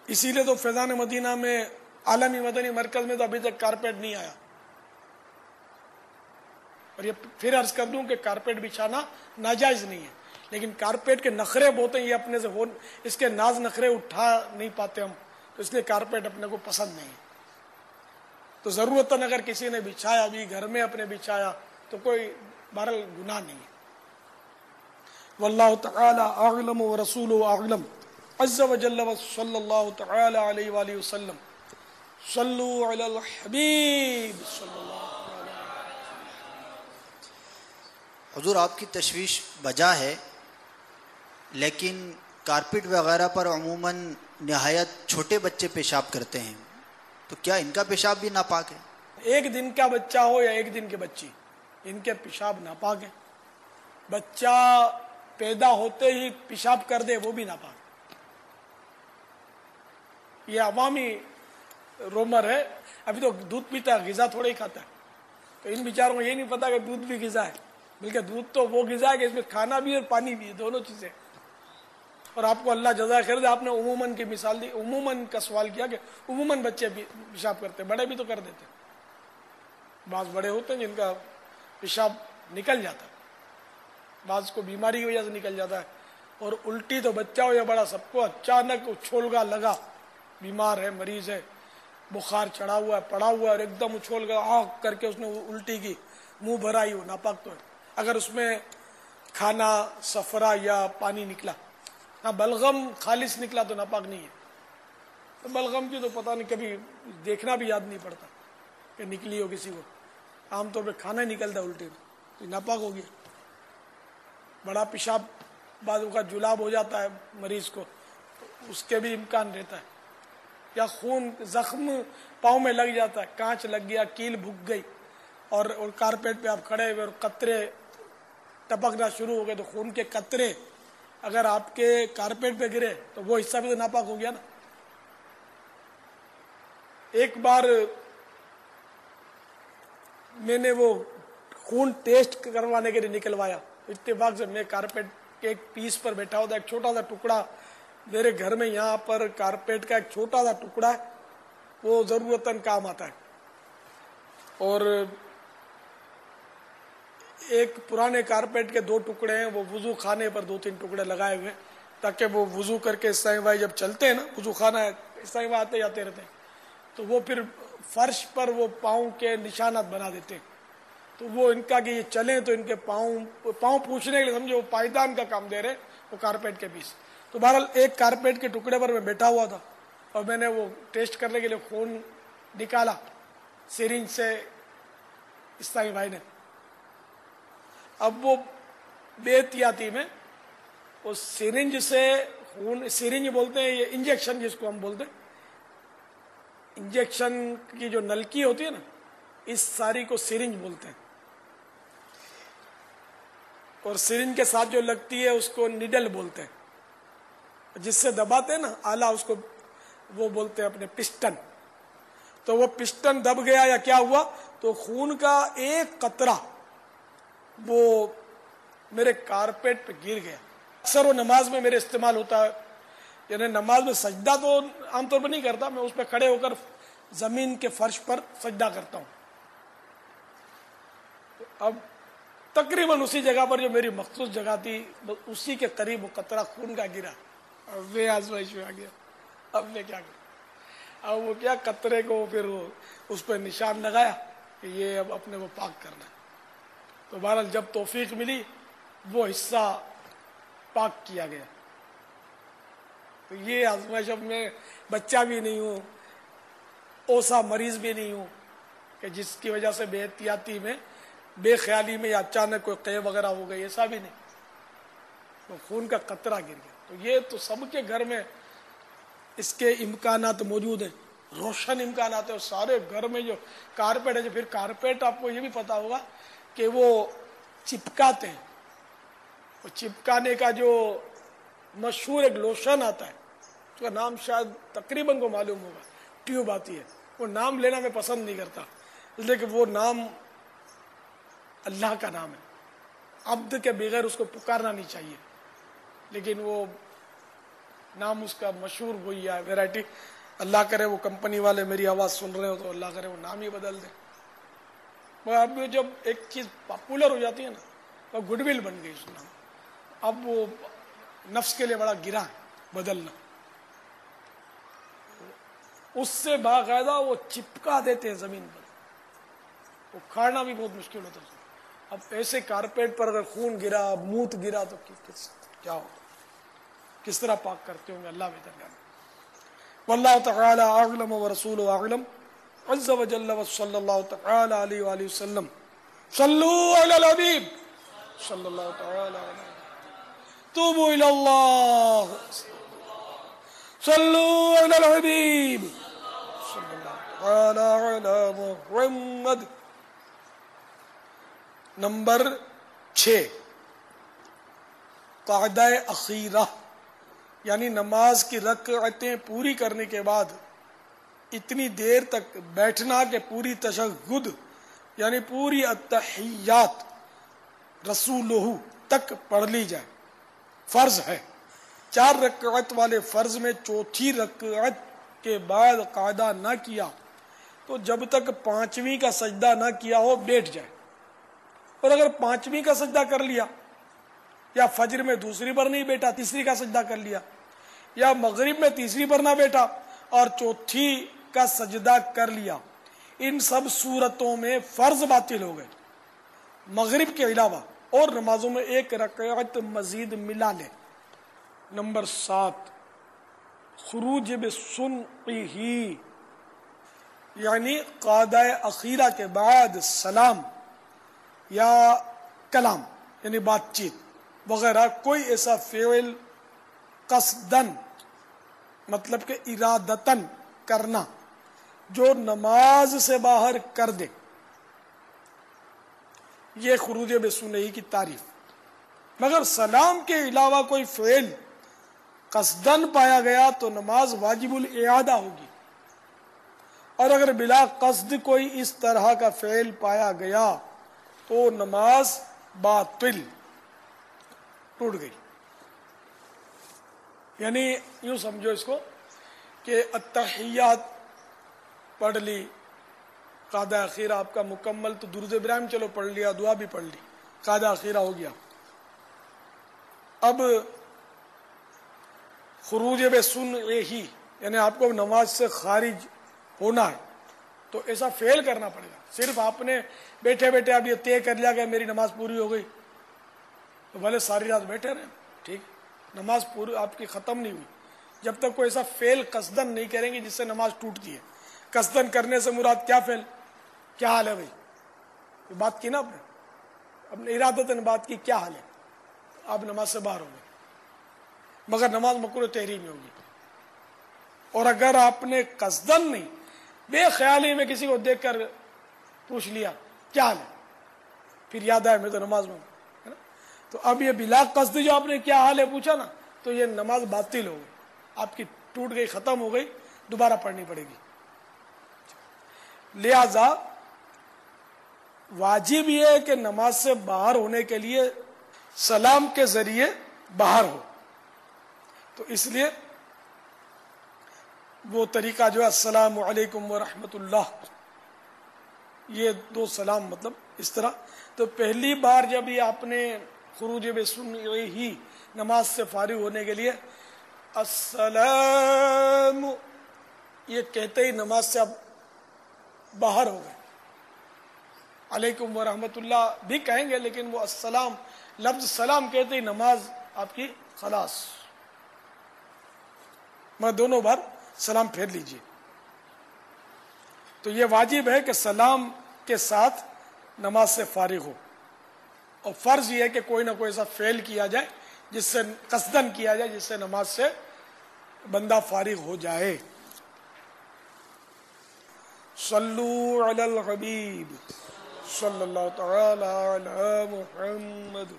اسی لیے تو فیضان مدینہ میں عالمی مدنی مرکز میں تو ابھی تک کارپیٹ نہیں آیا. اور یہ پھر عرض کر دوں کہ کارپیٹ بچھانا ناجائز نہیں ہے، لیکن کارپیٹ کے نخرے بہت ہیں، یہ اپنے سے اس کے ناز نخرے اٹھا نہیں پاتے ہم، تو اس لیے کارپیٹ اپنے کو پسند نہیں ہے. تو ضرورتاً اگر کسی نے بچھایا بھی گھر میں اپنے بچھایا تو کوئی بہرحال گناہ نہیں ہے. واللہ تعالی اعلم ورسولہ اعلم عز وجل وصلی اللہ تعالی علیہ وآلہ وسلم. صلو علی الحبیب صلی اللہ. حضور آپ کی تشویش بجا ہے، لیکن کارپیٹ وغیرہ پر عموماً نہایت چھوٹے بچے پیشاب کرتے ہیں، تو کیا ان کا پیشاب بھی ناپاک ہے؟ ایک دن کا بچہ ہو یا ایک دن کی بچی، ان کے پیشاب ناپاک ہے. بچہ پیدا ہوتے ہی پیشاب کر دے وہ بھی ناپاک. یہ عوامی رومر ہے، ابھی تو دودھ پیتا ہے، غذا تھوڑا ہی کھاتا ہے. تو ان بیچاروں کو یہ نہیں پتا کہ دودھ بھی غذا ہے، بلکہ دودھ تو وہ غذا ہے کہ اس میں کھانا بھی اور پانی بھی، دونوں چیزیں. اور آپ کو اللہ جزائے خیر دے، آپ نے عموماً کی مثال دی، عموماً کا سوال کیا کہ عموماً بچے بھی پیشاب کرتے، بڑے بھی تو کر دیتے. بعض بڑے ہوتے ہیں جن کا پیشاب نکل جاتا ہے، بعض کو بیماری کی وجہ سے نکل جاتا ہے. اور الٹی تو بچہ ہو یا بڑا سب کو اچانک اچھولگا لگا، بیمار ہے، مریض ہے، بخار چڑھا ہوا ہے، پڑا ہوا ہے، اور ایک دم اچھول گیا آنکھ کر کے اس نے الٹی کی، منہ بھرائی، ہو ناپاک تو ہے. اگر اس میں کھانا صفرا یا پانی نکلا، ہاں بلغم خالص نکلا تو ناپاک نہیں ہے. بلغم کی تو پتہ نہیں، کبھی دیکھنا بھی یاد نہیں پڑتا کہ نکلی ہو کسی کو. عام طور پہ کھانا ہی نکلتا الٹی تو ناپاک ہو گیا. بڑا پیشاب بعضوں کا جلاب ہو جاتا ہے مریض کو، تو اس کے بھی امکان رہتا ہے. یا خون زخم پاؤں میں لگ جاتا ہے، کانچ لگ گیا، کیل بھگ گئی، اور کارپیٹ پہ آپ کھڑے ہوئے اور قطرے ٹپکنا شروع ہو گئے تو خون کے قطرے اگر آپ کے کارپیٹ پہ گرے تو وہ حصہ بھی تو ناپاک ہو گیا نا. ایک بار میں نے وہ خون ٹیسٹ کروانے کے لیے نکلوایا، اتفاق سے میں کارپیٹ کے ایک پیس پر بیٹھا ہوتا، ایک چھوٹا سا ٹکڑا میرے گھر میں یہاں پر کارپیٹ کا ایک چھوٹا سا ٹکڑا ہے، وہ ضرورتاً کام آتا ہے. اور ایک پرانے کارپیٹ کے 2 ٹکڑے ہیں، وہ وضو خانے پر 2-3 ٹکڑے لگائے ہوئے تاکہ وہ وضو کر کے استائی بھائی جب چلتے ہیں نا، وضو خانہ ہے، استائی بھائی آتے جاتے رہتے ہیں تو وہ پھر فرش پر وہ پاؤں کے نشانات بنا دیتے ہیں. تو وہ ان کا کہ یہ چلیں تو ان کے پاؤں پوچھنے کے لیے سمجھو وہ پائدان کا کام دے رہے وہ کارپیٹ کے پیس. تو بہرحال ایک کارپیٹ کے ٹکڑے پر میں بیٹھا ہوا تھا اور میں نے وہ ٹیسٹ کرنے کے لیے خون نکالا سرنج سے استائی بھائی نے. اب وہ بے احتیاطی میں وہ سرنج سے خون، سرنج بولتے ہیں یہ انجیکشن جس کو ہم بولتے ہیں، انجیکشن کی جو نلکی ہوتی ہے نا اس ساری کو سرنج بولتے ہیں، اور سرنج کے ساتھ جو لگتی ہے اس کو نیڈل بولتے ہیں، جس سے دباتے ہیں نا آلہ اس کو وہ بولتے ہیں اپنے پسٹن. تو وہ پسٹن دب گیا یا کیا ہوا تو خون کا ایک قطرہ وہ میرے کارپیٹ پہ گر گیا. اکثر وہ نماز میں میرے استعمال ہوتا ہے، یعنی نماز میں سجدہ تو عام طور پر نہیں کرتا، میں اس پہ کھڑے ہو کر زمین کے فرش پر سجدہ کرتا ہوں. اب تقریباً اسی جگہ پر جو میری مخصوص جگہ تھی اسی کے قریب وہ قطرہ خون کا گرا. اب وہ آزمائش میں آ گیا، اب میں کیا کروں؟ اب وہ کیا قطرے کو پھر اس پہ نشان لگایا کہ یہ اب اپنے وہ پاک کرنا ہے. تو بہرحال جب توفیق ملی وہ حصہ پاک کیا گیا. تو یہ آزمائش، اب میں بچہ بھی نہیں ہوں، اوسا مریض بھی نہیں ہوں کہ جس کی وجہ سے بے احتیاطی میں، بے خیالی میں یا اچانک کوئی قے وغیرہ ہو گئی، ایسا بھی نہیں. تو خون کا قطرہ گر گیا. تو یہ تو سب کے گھر میں اس کے امکانات موجود ہیں، روشن امکانات ہیں. اور سارے گھر میں جو کارپیٹ ہے، جو پھر کارپیٹ آپ کو یہ بھی پتا ہوگا کہ وہ چپکاتے ہیں. وہ چپکانے کا جو مشہور ایک لوشن آتا ہے، اس کا نام شاید تقریباً کو معلوم ہوگا، ٹیوب آتی ہے. وہ نام لینا میں پسند نہیں کرتا اس لیے کہ وہ نام اللہ کا نام ہے، عبد کے بغیر اس کو پکارنا نہیں چاہیے، لیکن وہ نام اس کا مشہور وہی ہے، ویرائٹی. اللہ کرے وہ کمپنی والے میری آواز سن رہے ہو تو اللہ کرے وہ نام ہی بدل دیں. اب جب ایک چیز پاپولر ہو جاتی ہے نا تو گڈ ول بن گئی اس نام. اب وہ نفس کے لیے بڑا گرا ہے بدلنا. اس سے باقاعدہ وہ چپکا دیتے ہیں زمین پر، وہ کھاڑنا بھی بہت مشکل ہوتا ہے. اب ایسے کارپیٹ پر اگر خون گرا، موت گرا تو کیا ہو، کس طرح پاک کرتے ہوں گے، اللہ بہتر جانے. واللہ تعالی اعلم ورسولہ اعلم عز وجل وصلی اللہ تعالی علیہ وآلہ وسلم. صلو علی الحبیب صلی اللہ تعالی علیہ وسلم. توبوا الی اللہ. صلو علی الحبیب صلی اللہ تعالی علی محمد. نمبر 6 قاعدہ اخیرہ، یعنی نماز کی رکعتیں پوری کرنے کے بعد اتنی دیر تک بیٹھنا کہ پوری تشہد یعنی پوری التحیات رسولہ تک پڑھ لی جائے، فرض ہے. 4 رکعت والے فرض میں چوتھی رکعت کے بعد قاعدہ نہ کیا تو جب تک 5ویں کا سجدہ نہ کیا ہو بیٹھ جائے. اور اگر 5ویں کا سجدہ کر لیا، یا فجر میں دوسری پر نہیں بیٹھا تیسری کا سجدہ کر لیا، یا مغرب میں تیسری پر نہ بیٹھا اور چوتھی کا سجدہ کر لیا، ان سب صورتوں میں فرض باطل ہو گئے مغرب کے علاوہ، اور نمازوں میں 1 رکعت مزید ملا لے. نمبر 7 خروج بسنعہ، یعنی قاعدہ اخیرہ کے بعد سلام یا کلام یعنی بات چیت وغیرہ کوئی ایسا فعل قصدن مطلب کہ ارادتن کرنا جو نماز سے باہر کر دے، یہ خروج بسنعہ کی تعریف. مگر سلام کے علاوہ کوئی فعل قصدن پایا گیا تو نماز واجب الاعادہ ہوگی، اور اگر بلا قصد کوئی اس طرح کا فعل پایا گیا تو نماز باطل، ٹوٹ گئی۔ یعنی یوں سمجھو اس کو کہ التحیات پڑھ لی، قاعدہ اخیرہ آپ کا مکمل، تو درود ابراہیم چلو پڑھ لیا، دعا بھی پڑھ لی، قاعدہ اخیرہ ہو گیا۔ اب خروج بسنعہ، یعنی آپ کو نماز سے خارج ہونا ہے تو ایسا فعل کرنا پڑے گا۔ صرف آپ نے بیٹھے بیٹھے اب یہ طے کر لیا کہ میری نماز پوری ہو گئی تو بھلے ساری رات بیٹھے رہے، ٹھیک، نماز پوری آپ کی ختم نہیں ہوئی جب تک کوئی ایسا فعل قصدن نہیں کریں گے جس سے نماز ٹوٹتی ہے۔ قصدن کرنے سے مراد کیا فعل، کیا حال ہے بھائی، یہ بات کی نا آپ نے، اپنے ارادتاً بات کی، کیا حال ہے، آپ نماز سے باہر ہو گئے، مگر نماز مکروہ تحریمی ہوگی۔ اور اگر آپ نے قصدن نہیں، بے خیالی میں کسی کو دیکھ کر پوچھ لیا کیا حال ہے، پھر یاد آئے میں تو نماز میں ہوں، تو اب یہ بلا قصد جو آپ نے کیا حال ہے پوچھا نا، تو یہ نماز باطل ہو گئی، آپ کی ٹوٹ گئی، ختم ہو گئی، دوبارہ پڑھنی پڑے گی۔ لہذا واجب یہ ہے کہ نماز سے باہر ہونے کے لیے سلام کے ذریعے باہر ہو، تو اس لیے وہ طریقہ جو ہے السلام علیکم ورحمۃ اللہ، یہ دو سلام مطلب اس طرح۔ تو پہلی بار جب یہ آپ نے خروج بسنعہ نماز سے فارغ ہونے کے لیے السلام یہ کہتے ہی نماز سے آپ باہر ہو گئے، علیکم ورحمۃ اللہ بھی کہیں گے لیکن وہ السلام لفظ سلام کہتے ہی نماز آپ کی خلاص، میں دونوں بار سلام پھیر لیجئے۔ تو یہ واجب ہے کہ سلام کے ساتھ نماز سے فارغ ہو، اور فرض یہ ہے کہ کوئی نہ کوئی ایسا فعل کیا جائے جس سے قصدن کیا جائے جس سے نماز سے بندہ فارغ ہو جائے۔ صلو علی الحبیب صلی اللہ تعالی علی محمد۔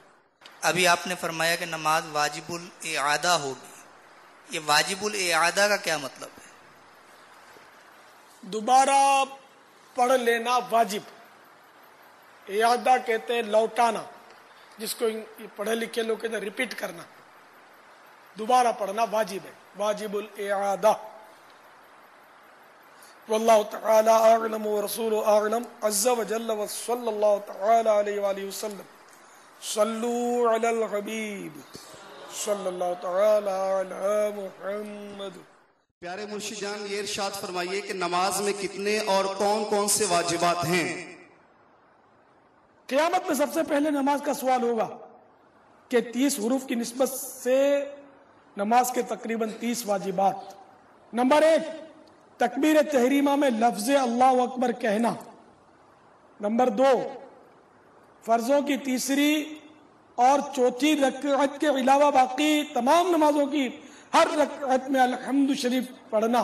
ابھی آپ نے فرمایا کہ نماز واجب الاعادہ ہوگی، یہ واجب الاعادہ کا کیا مطلب ہے؟ دوبارہ پڑھ لینا واجب، اعادہ کہتے ہیں لوٹانا، جس کو پڑھے لکھے لوگ کہتے ہیں ریپیٹ کرنا، دوبارہ پڑھنا واجب ہے، واجب الاعادہ۔ واللہ تعالی اعلم ورسول اعلم عز وجل وصلی اللہ تعالی علیہ وآلہ وسلم۔ صلو علی الحبیب صلی اللہ تعالی علی محمد۔ پیارے مرشد جان، یہ ارشاد فرمائیے کہ نماز میں کتنے اور کون کون سے واجبات ہیں؟ قیامت میں سب سے پہلے نماز کا سوال ہوگا کہ 30 حروف کی نسبت سے نماز کے تقریباً 30 واجبات۔ نمبر 1، تکبیر تحریمہ میں لفظ اللہ اکبر کہنا۔ نمبر 2، فرضوں کی تیسری اور چوتھی رکعت کے علاوہ باقی تمام نمازوں کی ہر رکعت میں الحمد شریف پڑھنا،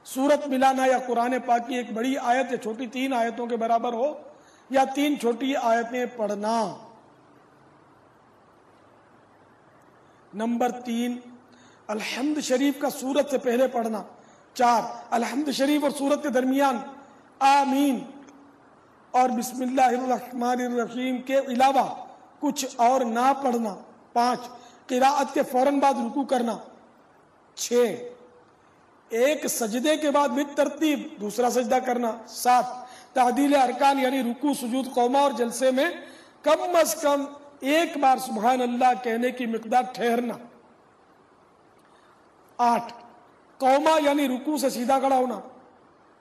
سورت ملانا یا قرآن پاک کی ایک بڑی آیت یا چھوٹی 3 آیتوں کے برابر ہو یا 3 چھوٹی آیتیں پڑھنا۔ نمبر 3، الحمد شریف کا سورت سے پہلے پڑھنا۔ 4، الحمد شریف اور سورت کے درمیان آمین اور بسم اللہ الرحمن الرحیم کے علاوہ کچھ اور نہ پڑھنا۔ 5، قراءت کے فوراً بعد رکوع کرنا۔ 6، ایک سجدے کے بعد بالترتیب دوسرا سجدہ کرنا۔ 7، تعدیل ارکان یعنی رکوع سجود قومہ اور جلسے میں کم از کم ایک بار سبحان اللہ کہنے کی مقدار ٹھہرنا۔ 8، قومہ یعنی رکوع سے سیدھا کھڑا ہونا،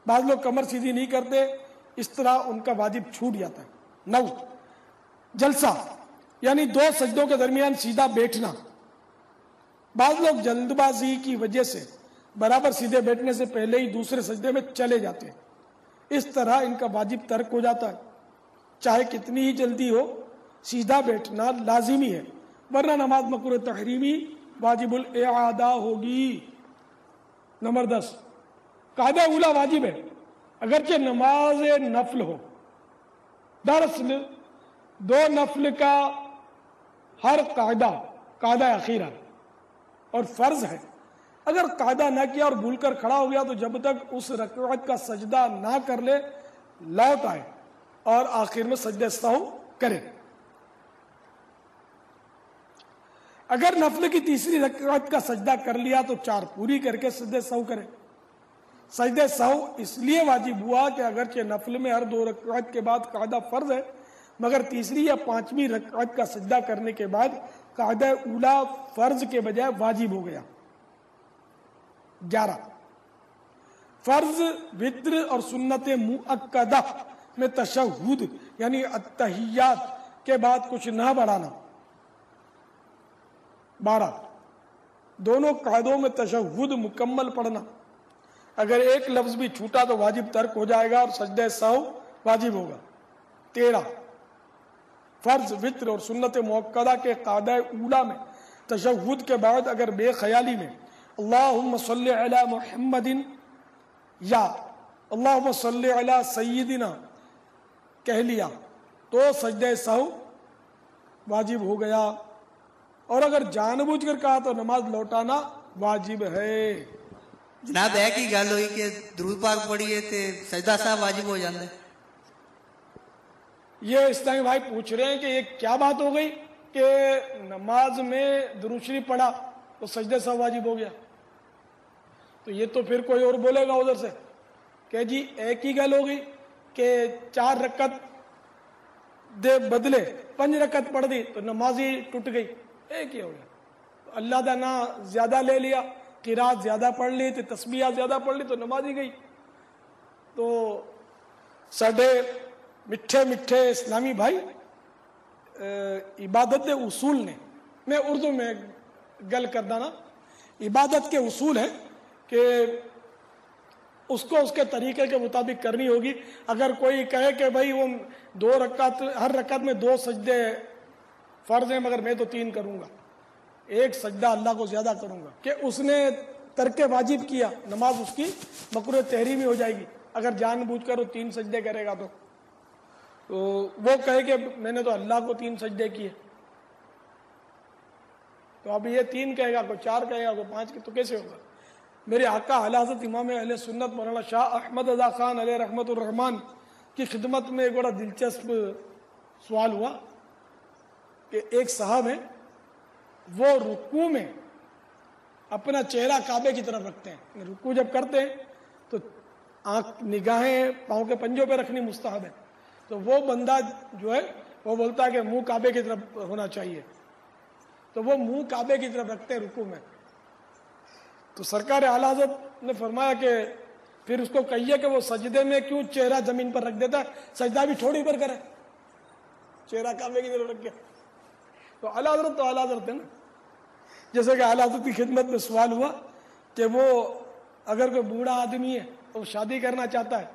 بعض لوگ کمر سیدھی نہیں کرتے، اس طرح ان کا واجب چھوٹ جاتا ہے۔ 9، جلسہ یعنی 2 سجدوں کے درمیان سیدھا بیٹھنا، بعض لوگ جلد بازی کی وجہ سے برابر سیدھے بیٹھنے سے پہلے ہی دوسرے سجدے میں چلے جاتے ہیں، اس طرح ان کا واجب ترک ہو جاتا ہے۔ چاہے کتنی ہی جلدی ہو سیدھا بیٹھنا لازمی ہے، ورنہ نماز مکروہ تحریمی واجب الاعادہ ہوگی۔ نمبر 10، قاعدہ اولا واجب ہے اگرچہ نماز نفل ہو۔ دراصل 2 نفل کا ہر قاعدہ اخیرہ اور فرض ہے. اگر قاعدہ نہ کیا اور بھول کر کھڑا ہو گیا تو جب تک اس رکعت کا سجدہ نہ کر لے لوٹ آئے اور آخر میں سجدہ سہو کرے. اگر نفل کی تیسری رکعت کا سجدہ کر لیا تو 4 پوری کر کے سجدہ سہو کرے. سجدہ سہو اس لیے واجب ہوا کہ اگرچہ نفل میں ہر 2 رکعت کے بعد قاعدہ فرض ہے، مگر تیسری یا 5ویں رکعت کا سجدہ کرنے کے بعد قاعدہ اولا فرض کے بجائے واجب ہو گیا. 11 فرض، وتر اور سنت مؤکدہ میں تشہد یعنی التحیات کے بعد کچھ نہ بڑھانا. 12 دونوں قاعدوں میں تشہد مکمل پڑھنا. اگر ایک لفظ بھی چھوٹا تو واجب ترک ہو جائے گا اور سجدہ سہو واجب ہوگا. 13 فرض، وتر اور سنت مؤکدہ کے قاعدہ اولا میں تشہد کے بعد اگر بے خیالی میں اللہم صلی علی محمد یا اللہم صلی علی سیدنا کہہ لیا تو سجدہ سہو واجب ہو گیا. اور اگر جان بوجھ کر کہا تو نماز لوٹانا واجب ہے. جناب ایک ہی گل ہوئی کہ درود پاک پڑھیے تے سجدہ صاحب واجب ہو جاندے. یہ اسلامی بھائی پوچھ رہے ہیں کہ یہ کیا بات ہو گئی کہ نماز میں درود شریف پڑھا تو سجدہ صاحب واجب ہو گیا. تو یہ تو پھر کوئی اور بولے گا ادھر سے کہ جی ایک ہی گل ہو گئی کہ 4 رکعت دے بدلے 5 رکعت پڑھ دی تو نماز ہی ٹوٹ گئی. ایک ہی ہو گیا. اللہ دا نام زیادہ لے لیا، قرات زیادہ پڑھ لی، تسبیحات زیادہ پڑھ لی تو نماز ہی گئی. تو ساڈے میٹھے میٹھے اسلامی بھائی عبادت کے اصول نے، میں اردو میں گل کردا نا، عبادت کے اصول ہیں کہ اس کو اس کے طریقے کے مطابق کرنی ہوگی. اگر کوئی کہے کہ بھائی وہ 2 رکعت ہر رکعت میں 2 سجدے فرض ہیں مگر میں تو 3 کروں گا، ایک سجدہ اللہ کو زیادہ کروں گا، کہ اس نے ترک واجب کیا، نماز اس کی مکروہ تحریمی ہو جائے گی. اگر جان بوجھ کر وہ 3 سجدے کرے گا تو وہ کہے کہ میں نے تو اللہ کو 3 سجدے کیے. تو اب یہ 3 کہے گا، کوئی 4 کہے گا، کوئی 5 تو کیسے ہوگا؟ میرے آقا اعلی حضرت امام اہل سنت مولانا شاہ احمد رضا خان علیہ رحمت الرحمان کی خدمت میں ایک بڑا دلچسپ سوال ہوا کہ ایک صاحب ہیں، وہ رکوع میں اپنا چہرہ کعبے کی طرف رکھتے ہیں. رکوع جب کرتے ہیں تو نگاہیں پاؤں کے پنجوں پہ رکھنی مستحب ہے. تو وہ بندہ جو ہے وہ بولتا ہے کہ منہ کعبے کی طرف ہونا چاہیے، تو وہ منہ کعبے کی طرف رکھتے ہیں رکوع میں. تو سرکار اعلی حضرت نے فرمایا کہ پھر اس کو کہیے کہ وہ سجدے میں کیوں چہرہ زمین پر رکھ دیتا ہے، سجدہ بھی تھوڑی پر کرے، چہرہ کعبے کی طرف رکھ کے. تو اعلی حضرت تو اعلی حضرت ہے نا. جیسے کہ اعلی حضرت کی خدمت میں سوال ہوا کہ وہ اگر کوئی بوڑھا آدمی ہے تو شادی کرنا چاہتا ہے،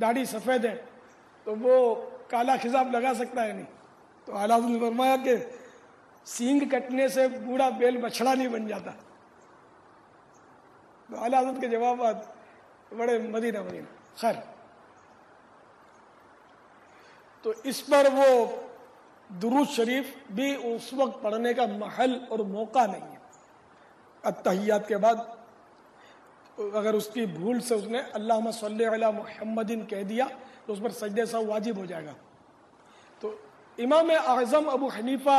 داڑھی سفید ہے، تو وہ کالا خضاب لگا سکتا ہے نہیں؟ تو اعلی حضرت نے فرمایا کہ سینگ کٹنے سے بوڑھا بیل بچھڑا نہیں بن جاتا. تو اعلی حضرت کے جوابات بڑے مدینہ خیر. تو اس پر وہ درود شریف بھی اس وقت پڑھنے کا محل اور موقع نہیں ہے. التحیات کے بعد اگر اس کی بھول سے اس نے اللہم صلی علی محمد کہہ دیا تو اس پر سجدہ سہو واجب ہو جائے گا. تو امام اعظم ابو حنیفہ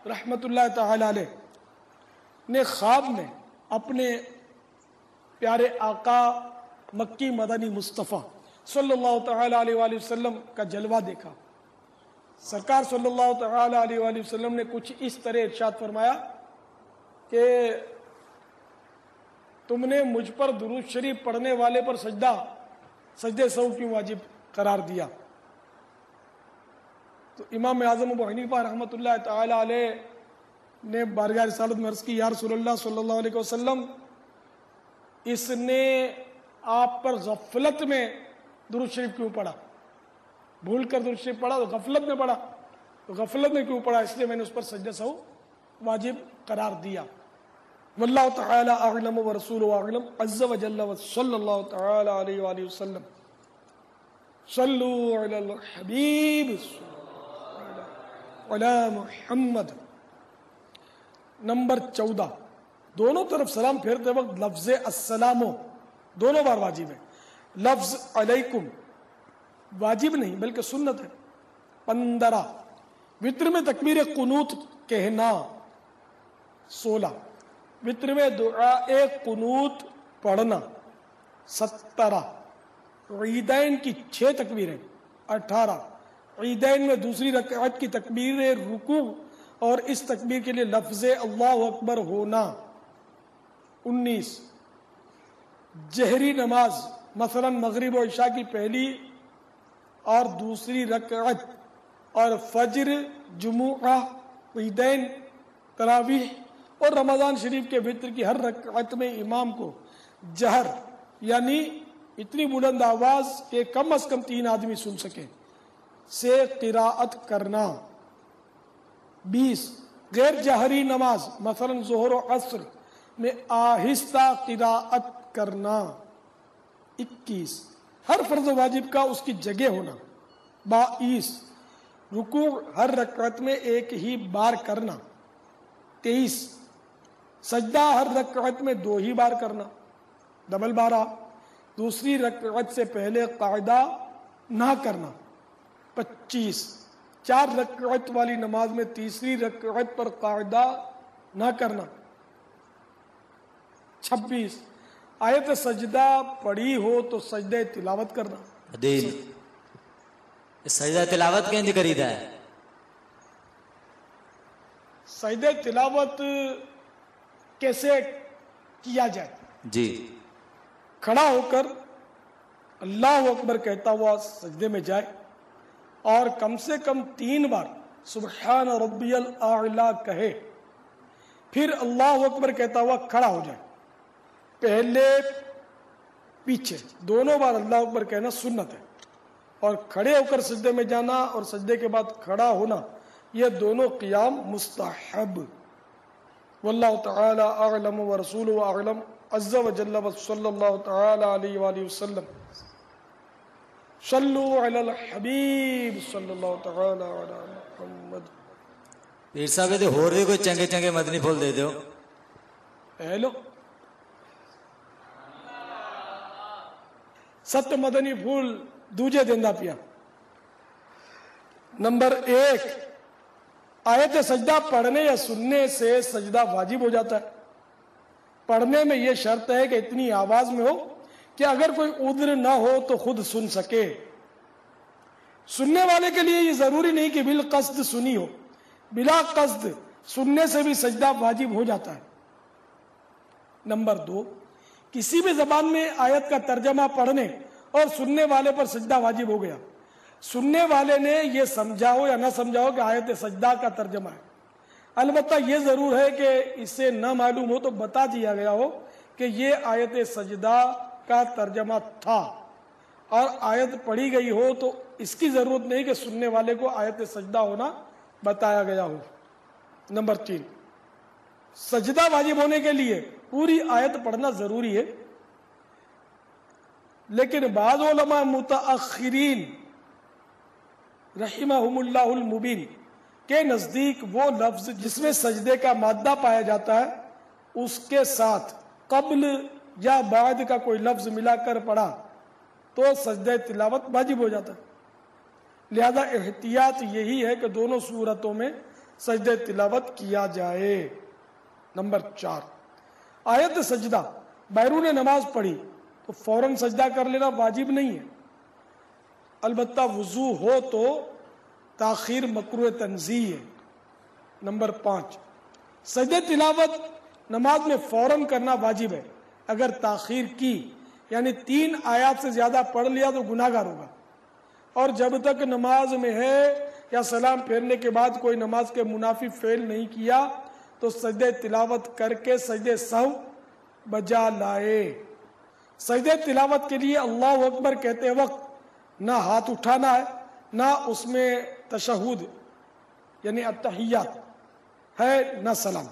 رحمت اللہ تعالی علیہ نے خواب میں اپنے پیارے آقا مکی مدنی مصطفیٰ صلی اللہ تعالی علیہ وآلہ وسلم کا جلوہ دیکھا. سرکار صلی اللہ تعالی علیہ وآلہ وسلم نے کچھ اس طرح ارشاد فرمایا کہ تم نے مجھ پر درود شریف پڑھنے والے پر سجدہ سہو کیوں واجب قرار دیا؟ تو امام اعظم ابو حنیفہ رحمۃ اللہ تعالی علیہ نے بارگاہ رسالت میں عرض کی، یا رسول اللہ صلی اللہ علیہ وسلم، اس نے آپ پر غفلت میں درود شریف کیوں پڑھا؟ بھول کر درود شریف پڑھا تو غفلت میں پڑھا، تو غفلت میں کیوں پڑھا؟ اس لیے میں نے اس پر سجدہ سہو واجب قرار دیا. واللہ تعالی اعلم ورسولہ اعلم عز وجل وصلی اللہ تعالی علیہ وآلہ وسلم. صلو علی الحبیب علی محمد نمبر 14 دونوں طرف سلام پھیرتے وقت لفظ السلام دونوں بار واجب ہے. لفظ علیکم واجب نہیں بلکہ سنت ہے. 15 وتر میں تکبیر قنوت کہنا. 16 وتر میں دعا قنوت پڑھنا. 17 عیدین کی 6 تکبیریں. 18 عیدین میں دوسری رکعت کی تکبیر رکوع اور اس تکبیر کے لیے لفظ اللہ اکبر ہونا. 19 جہری نماز مثلا مغرب و عشاء کی پہلی اور دوسری رکعت اور فجر، جمعہ، عیدین، تراویح اور رمضان شریف کے وتر کی ہر رکعت میں امام کو جہر یعنی اتنی بلند آواز کہ کم از کم 3 آدمی سن سکیں سے قراءت کرنا. 20 غیر جہری نماز مثلا ظہر و عصر میں آہستہ قراءت کرنا. 21 ہر فرض واجب کا اس کی جگہ ہونا. 22 رکوع ہر رکعت میں ایک ہی بار کرنا. 23 سجدہ ہر رکعت میں 2 ہی بار کرنا ڈبل بارہ. دوسری رکعت سے پہلے قاعدہ نہ کرنا. 25 4 رکعت والی نماز میں تیسری رکعت پر قاعدہ نہ کرنا. 26 آیت سجدہ پڑھی ہو تو سجدہ تلاوت کرنا. عدیل سجدہ تلاوت کہیں کریدا ہے؟ سجدہ تلاوت کیسے کیا جائے؟ جی کھڑا ہو کر اللہ اکبر کہتا ہوا سجدے میں جائے اور کم سے کم 3 بار سبحان ربی الاعلی کہے، پھر اللہ اکبر کہتا ہوا کھڑا ہو جائے. پہلے پیچھے دونوں بار اللہ اکبر کہنا سنت ہے، اور کھڑے ہو کر سجدے میں جانا اور سجدے کے بعد کھڑا ہونا یہ دونوں قیام مستحب. واللہ تعالی اعلم ورسولہ اعلم عز وجل وصلی اللہ تعالی علیہ وآلہ وسلم. صلو علی الحبیب صلی اللہ تعالی علی محمد. پیر صاحب دے ہور بھی کوئی چنگے چنگے مدنی پھول دے دیو. ہیلو 7 مدنی پھول دوجے دیندا پیا. نمبر 1 آیت سجدہ پڑھنے یا سننے سے سجدہ واجب ہو جاتا ہے. پڑھنے میں یہ شرط ہے کہ اتنی آواز میں ہو کہ اگر کوئی عذر نہ ہو تو خود سن سکے. سننے والے کے لیے یہ ضروری نہیں کہ بالقصد سنی ہو، بلا قصد سننے سے بھی سجدہ واجب ہو جاتا ہے. نمبر 2 کسی بھی زبان میں آیت کا ترجمہ پڑھنے اور سننے والے پر سجدہ واجب ہو گیا. سننے والے نے یہ سمجھا ہو یا نہ سمجھا ہو کہ آیت سجدہ کا ترجمہ ہے، البتہ یہ ضرور ہے کہ اسے نہ معلوم ہو تو بتا دیا گیا ہو کہ یہ آیت سجدہ کا ترجمہ تھا اور آیت پڑھی گئی ہو تو اس کی ضرورت نہیں کہ سننے والے کو آیت سجدہ ہونا بتایا گیا ہو. نمبر 3 سجدہ واجب ہونے کے لیے پوری آیت پڑھنا ضروری ہے، لیکن بعض علماء متاخرین رحمہم اللہ المبین کے نزدیک وہ لفظ جس میں سجدے کا مادہ پایا جاتا ہے اس کے ساتھ قبل یا بعد کا کوئی لفظ ملا کر پڑھا تو سجدہ تلاوت واجب ہو جاتا ہے. لہذا احتیاط یہی ہے کہ دونوں صورتوں میں سجدہ تلاوت کیا جائے. نمبر 4 آیت سجدہ بیرون نماز پڑھی تو فوراً سجدہ کر لینا واجب نہیں ہے، البتہ وضو ہو تو تاخیر مکروہ تنزیہ ہے. نمبر 5 سجدہ تلاوت نماز میں فوراً کرنا واجب ہے. اگر تاخیر کی یعنی 3 آیات سے زیادہ پڑھ لیا تو گناہ گار ہوگا، اور جب تک نماز میں ہے یا سلام پھیرنے کے بعد کوئی نماز کے منافی فعل نہیں کیا تو سجدہ تلاوت کر کے سجدہ سہو بجا لائے. سجدہ تلاوت کے لیے اللہ اکبر کہتے وقت نہ ہاتھ اٹھانا ہے نہ اس میں تشہد یعنی التحیات ہے نہ سلام.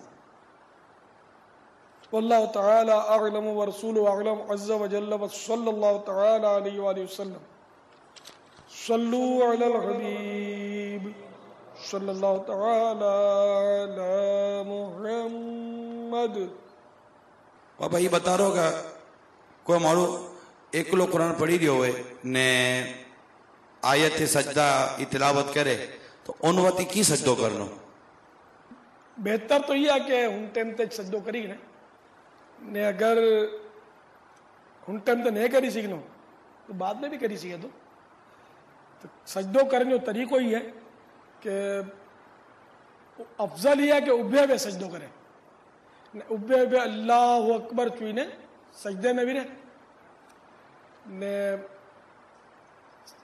واللہ تعالی اعلم ورسولہ اعلم عز وجل وصلی اللہ تعالی علیہ وآلہ وسلم. صلو علی الحبیب صلی اللہ تعالی علی محمد. બાપા એ બતા રહો કે કોઈ મારું એકલો કુરાન પડી રહ્યો હોય ને આયતથી સજદા એ તિલાવત કરે તો ઉન વતી કી સજદો કરનો? بہتر تو یہ ہے کہ ہن ٹائم تک سجدو کری نے اگر ہن ٹائم تک نہیں کری سیکھنو تو بعد میں بھی کری سیکھے تو سجدو کرنے کا طریقہ ہی ہے کہ افضل یہ ہے کہ ابھے ہوئے سجدو کرے. ابھے ہوئے اللہ اکبر چوئنے سجدے میں بھی نے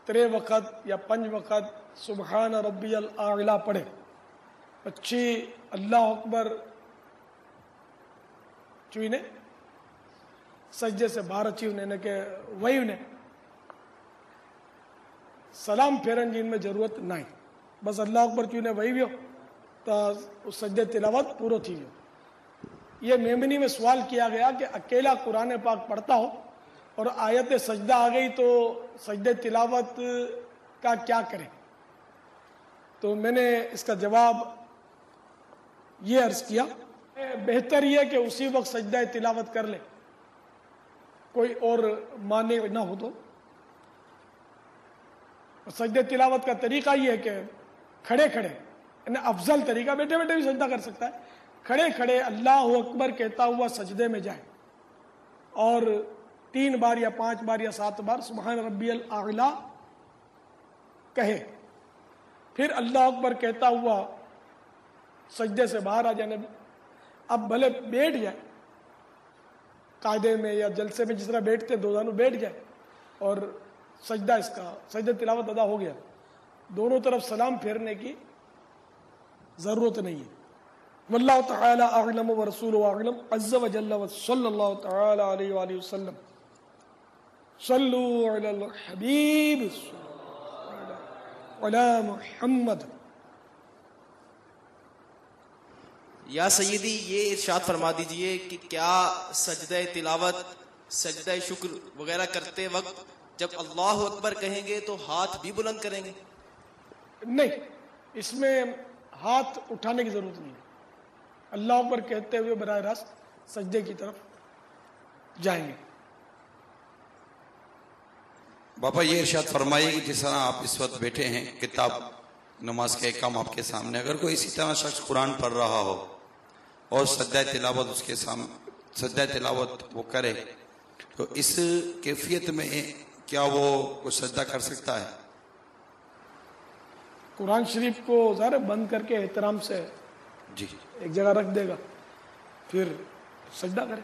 3 وقت یا 5 وقت سبحان ربی الاعلی پڑھے. اچھی اللہ اکبر چوئنے سجدے سے باہر اچھی انہیں کہ وہی انہیں سلام پھیرن جن میں ضرورت نہیں, بس اللہ اکبر چوئنے وہی بھی ہو تو اس سجدے تلاوت پورو تھی ہو. یہ میمنی میں سوال کیا گیا کہ اکیلا قرآن پاک پڑھتا ہو اور آیت سجدہ آ گئی تو سجدے تلاوت کا کیا کریں؟ تو میں نے اس کا جواب یہ عرض کیا بہتر یہ کہ اسی وقت سجدہ تلاوت کر لے, کوئی اور مانع نہ ہو تو. سجدہ تلاوت کا طریقہ یہ ہے کہ کھڑے کھڑے یعنی افضل طریقہ, بیٹھے بیٹھے بھی سجدہ کر سکتا ہے, کھڑے کھڑے اللہ اکبر کہتا ہوا سجدے میں جائے اور 3 بار یا 5 بار یا 7 بار سبحان ربی الاعلی کہے, پھر اللہ اکبر کہتا ہوا سجدے سے باہر آ جانے. اب بھلے بیٹھ جائے قاعدے میں یا جلسے میں جس طرح بیٹھتے دونوں بیٹھ جائے اور سجدہ اس کا سجدہ تلاوت ادا ہو گیا, دونوں طرف سلام پھیرنے کی ضرورت نہیں ہے. واللہ تعالی اعلم ورسولہ اعلم عز وجل وصلی اللہ تعالی علیہ وآلہ وسلم. صلو علی الحبیب علی محمد. یا سیدی یہ ارشاد فرما دیجئے کہ کیا سجدہ تلاوت سجدہ شکر وغیرہ کرتے وقت جب اللہ اکبر کہیں گے تو ہاتھ بھی بلند کریں گے؟ نہیں, اس میں ہاتھ اٹھانے کی ضرورت نہیں ہے. اللہ اکبر کہتے ہوئے براہ راست سجدے کی طرف جائیں گے. باپا یہ ارشاد فرمائیے کہ جس طرح آپ اس وقت بیٹھے ہیں کتاب نماز کے احکام آپ کے سامنے, اگر کوئی اسی طرح شخص قرآن پڑھ رہا ہو اور سجدہ تلاوت اس کے سامنے سجدہ تلاوت وہ کرے تو اس کیفیت میں کیا وہ کوئی سجدہ کر سکتا ہے؟ قرآن شریف کو ظاہر بند کر کے احترام سے جی ایک جگہ رکھ دے گا, پھر سجدہ کرے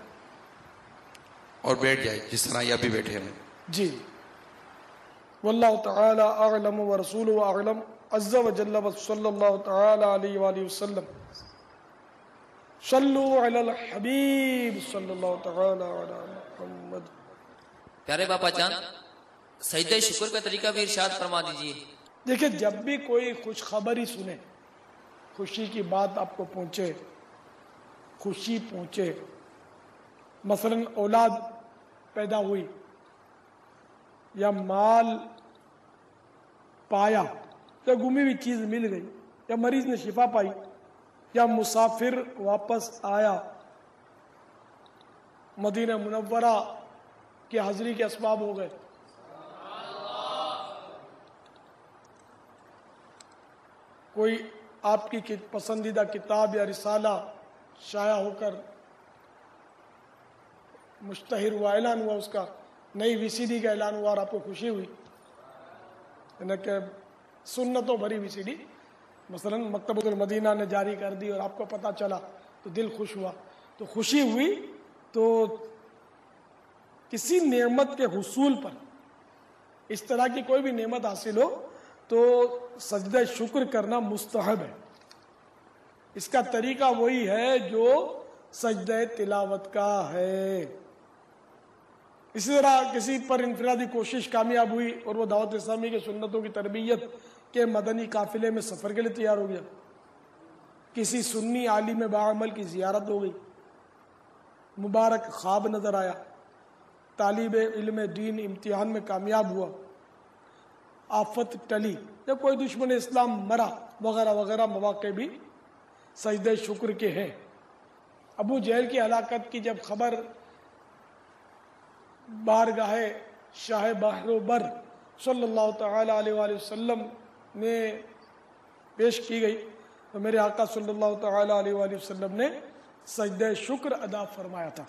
اور بیٹھ جائے جس طرح یہ ابھی بیٹھے ہیں. جی. واللہ تعالی اعلم ورسولہ اعلم عز وجل وصلی اللہ تعالی علیہ وآلہ وسلم. صلو علی الحبیب صلی اللہ تعالی علی محمد. پیارے باپا جان سجدہ شکر کا طریقہ بھی ارشاد فرما دیجیے. دیکھیں جب بھی کوئی خوشخبری سنے, خوشی کی بات آپ کو پہنچے, خوشی پہنچے, مثلا اولاد پیدا ہوئی یا مال پایا یا گمی ہوئی چیز مل گئی یا مریض نے شفا پائی یا مسافر واپس آیا, مدینہ منورہ کی حاضری کے اسباب ہو گئے, کوئی آپ کی پسندیدہ کتاب یا رسالہ شائع ہو کر مشتہر ہوا, اعلان ہوا, اس کا نئی VCD کا اعلان ہوا اور آپ کو خوشی ہوئی, یعنی کہ سنتوں بھری VCD مثلا مکتبۃ المدینہ نے جاری کر دی اور آپ کو پتہ چلا تو دل خوش ہوا, تو خوشی ہوئی. تو کسی نعمت کے حصول پر اس طرح کی کوئی بھی نعمت حاصل ہو تو سجدہ شکر کرنا مستحب ہے. اس کا طریقہ وہی ہے جو سجدہ تلاوت کا ہے. اسی طرح کسی پر انفرادی کوشش کامیاب ہوئی اور وہ دعوت اسلامی کے سنتوں کی تربیت کے مدنی قافلے میں سفر کے لیے تیار ہو گیا, کسی سنی عالم باعمل کی زیارت ہو گئی, مبارک خواب نظر آیا, طالب علم دین امتحان میں کامیاب ہوا, آفت ٹلی یا کوئی دشمن اسلام مرا وغیرہ وغیرہ مواقع بھی سجدہ شکر کے ہیں۔ ابو جہل کی ہلاکت کی جب خبر بارگاہ شاہ بحر و بر صلی اللہ تعالی علیہ وآلہ وسلم میں پیش کی گئی تو میرے آقا صلی اللہ تعالی علیہ وآلہ وسلم نے سجدہ شکر ادا فرمایا تھا۔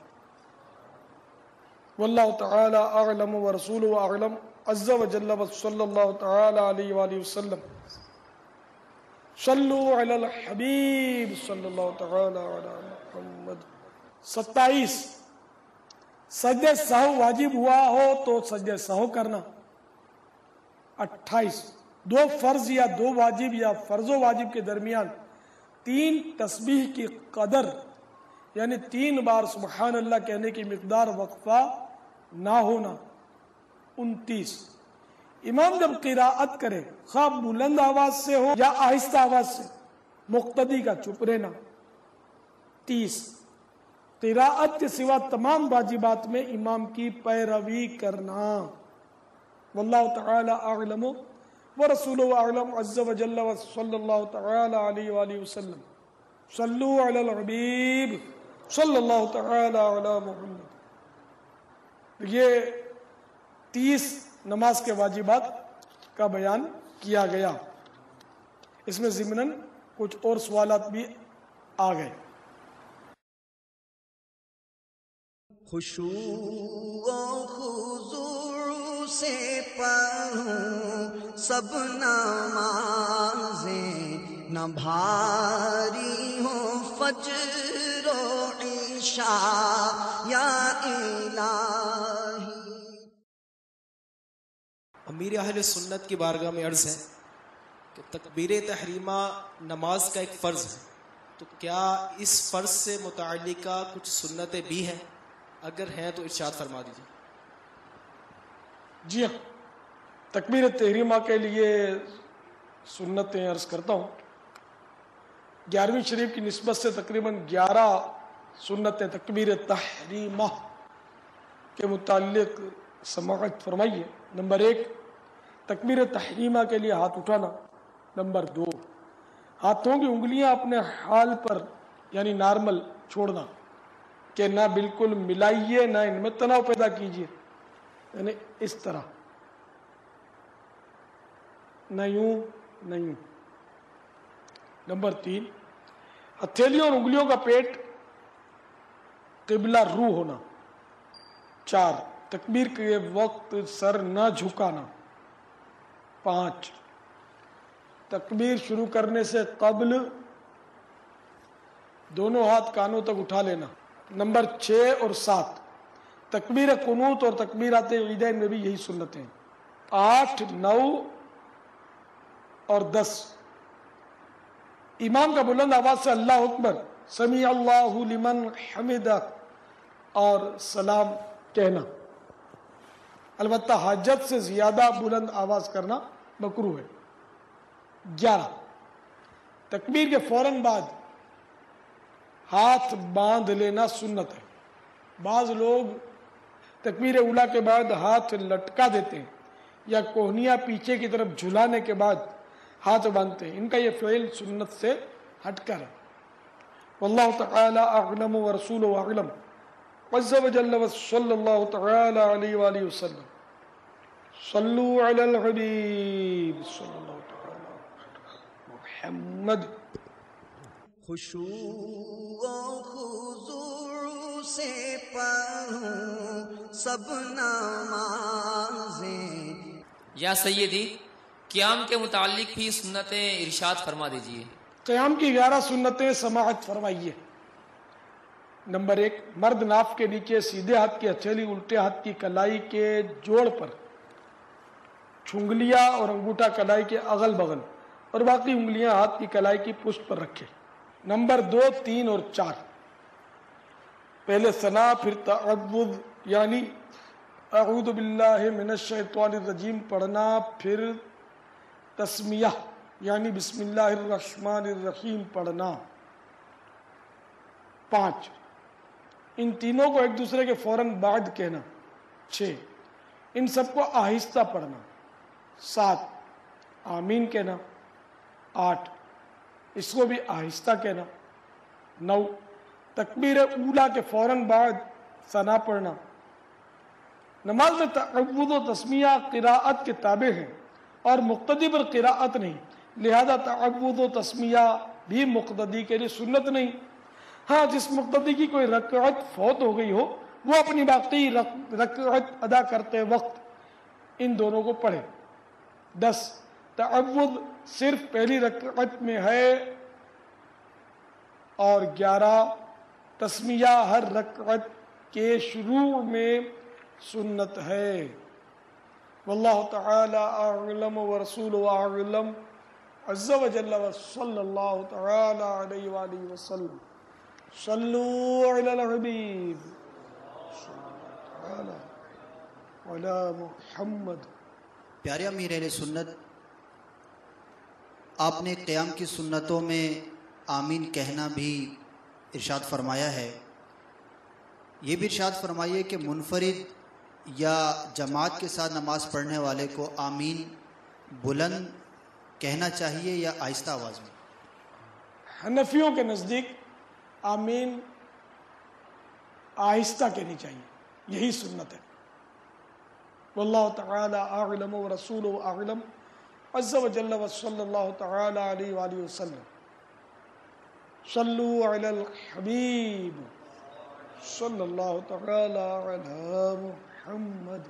واللہ تعالی اعلم ورسولہ اعلم عز و جل صلی اللہ تعالی علیہ وآلہ وسلم۔ صلو علی الحبیب صلی اللہ تعالی علی محمد۔ 27 سجدہ سہو واجب ہوا ہو تو سجدہ سہو کرنا۔ 28 دو فرض یا دو واجب یا فرض و واجب کے درمیان 3 تسبیح کی قدر یعنی 3 بار سبحان اللہ کہنے کی مقدار وقفہ نہ ہونا۔ 29 امام جب قراءت کرے خواہ بلند آواز سے ہو یا آہستہ آواز سے مقتدی کا چپ رہنا۔ 30 قراءت کے سوا تمام واجبات میں امام کی پیروی کرنا۔ واللہ تعالی اعلم ورسولہ اعلم عز و جل صلی اللہ تعالی علیہ وآلہ وسلم۔ صلو علی الحبیب صلی اللہ تعالی علی محمد۔ یہ 30 نماز کے واجبات کا بیان کیا گیا۔ اس میں ضمناً کچھ اور سوالات بھی آ گئے۔ خشوع و خضوع سے پڑھوں سب نمازیں، نہ بھاری ہوں فجر و عشاء یا الہی۔ امیر اہل سنت کی بارگاہ میں عرض ہے کہ تکبیر تحریمہ نماز کا ایک فرض ہے، تو کیا اس فرض سے متعلقہ کچھ سنتیں بھی ہیں؟ اگر ہیں تو ارشاد فرما دیجیے۔ جی ہاں، تکبیر تحریمہ کے لیے سنتیں عرض کرتا ہوں۔ 11ویں شریف کی نسبت سے تقریباً 11 سنتیں تکبیر تحریمہ کے متعلق سماعت فرمائیے۔ نمبر 1 تکبیر تحریمہ کے لیے ہاتھ اٹھانا۔ نمبر 2 ہاتھوں کی انگلیاں اپنے حال پر یعنی نارمل چھوڑنا، کہ نہ بالکل ملائیے نہ ان میں تناؤ پیدا کیجیے، یعنی اس طرح، نہ یوں نہ یوں۔ نمبر 3 ہتھیلیوں اور انگلیوں کا پیٹ قبلہ رو ہونا۔ 4 تکبیر کے وقت سر نہ جھکانا۔ 5 تکبیر شروع کرنے سے قبل دونوں ہاتھ کانوں تک اٹھا لینا۔ نمبر 6 اور 7 تکبیر قنوت اور تکبیرات عیدین میں بھی یہی سنتیں ہیں۔ 8 9 اور 10 امام کا بلند آواز سے اللہ اکبر، سمیع اللہ لمن حمدہ اور سلام کہنا۔ البتہ حاجت سے زیادہ بلند آواز کرنا مکروہ ہے۔ 11 تکبیر کے فوراً بعد ہاتھ باندھ لینا سنت ہے۔ بعض لوگ تکبیر اولیٰ کے بعد ہاتھ لٹکا دیتے ہیں یا کوہنیاں پیچھے کی طرف جھلانے کے بعد ہاتھ باندھتے ہیں، ان کا یہ فعل سنت سے ہٹ کر ہے۔ واللہ تعالی اعلم ورسولہ اعلم عز و جل صلی اللہ تعالی علیہ وآلہ وسلم۔ صلو علی الحبیب صلی اللہ تعالی علی محمد۔ خشوع و خضوع سے پڑھوں سب نمازیں۔ یا سیدی قیام کے متعلق بھی سنتیں ارشاد فرما دیجیے۔ قیام کی 11 سنتیں سماعت فرمائیے۔ نمبر 1 مرد ناف کے نیچے سیدھے ہاتھ کی ہتھیلی الٹے ہاتھ کی کلائی کے جوڑ پر، چھنگلیاں اور انگوٹھا کلائی کے اغل بغل اور باقی انگلیاں ہاتھ کی کلائی کی پشت پر رکھے۔ نمبر 2 3 اور 4 پہلے ثنا پھر تعوذ یعنی اعوذ باللہ من الشیطان الرجیم پڑھنا، پھر تسمیہ یعنی بسم اللہ الرحمن الرحیم پڑھنا۔ 5 ان تینوں کو ایک دوسرے کے فوراً بعد کہنا۔ 6 ان سب کو آہستہ پڑھنا۔ 7 آمین کہنا، 8 اس کو بھی آہستہ کہنا، 9 تکبیر اولا کے فوراً بعد ثنا پڑھنا۔ نماز میں تعوذ و تسمیہ قراءت کے تابع ہیں اور مقتدی پر قراءت نہیں، لہذا تعوذ و تسمیہ بھی مقتدی کے لیے سنت نہیں۔ ہاں جس مقتدی کی کوئی رکعت فوت ہو گئی ہو وہ اپنی باقی رکعت ادا کرتے وقت ان دونوں کو پڑھے۔ 10 تعوذ صرف پہلی رکعت میں ہے، اور 11 تسمیہ ہر رکعت کے شروع میں سنت ہے۔ واللہ تعالی اعلم ورسولہ اعلم عز وجل وصلی اللہ تعالی علیہ وآلہ وسلم۔ صلوا علی الحبیب صلی اللہ علی محمد۔ پیارے امیر اہل سنت، آپ نے قیام کی سنتوں میں آمین کہنا بھی ارشاد فرمایا ہے۔ یہ بھی ارشاد فرمائیے کہ منفرد یا جماعت کے ساتھ نماز پڑھنے والے کو آمین بلند کہنا چاہیے یا آہستہ آواز میں؟ حنفیوں کے نزدیک آمین آہستہ کہنی چاہیے، یہی سنت ہے۔ واللہ تعالی اعلم ورسولہ اعلم عز وجل وصلی اللہ تعالی علیہ وآلہ وسلم۔ صلوا علی الحبیب صلی اللہ تعالی علی محمد۔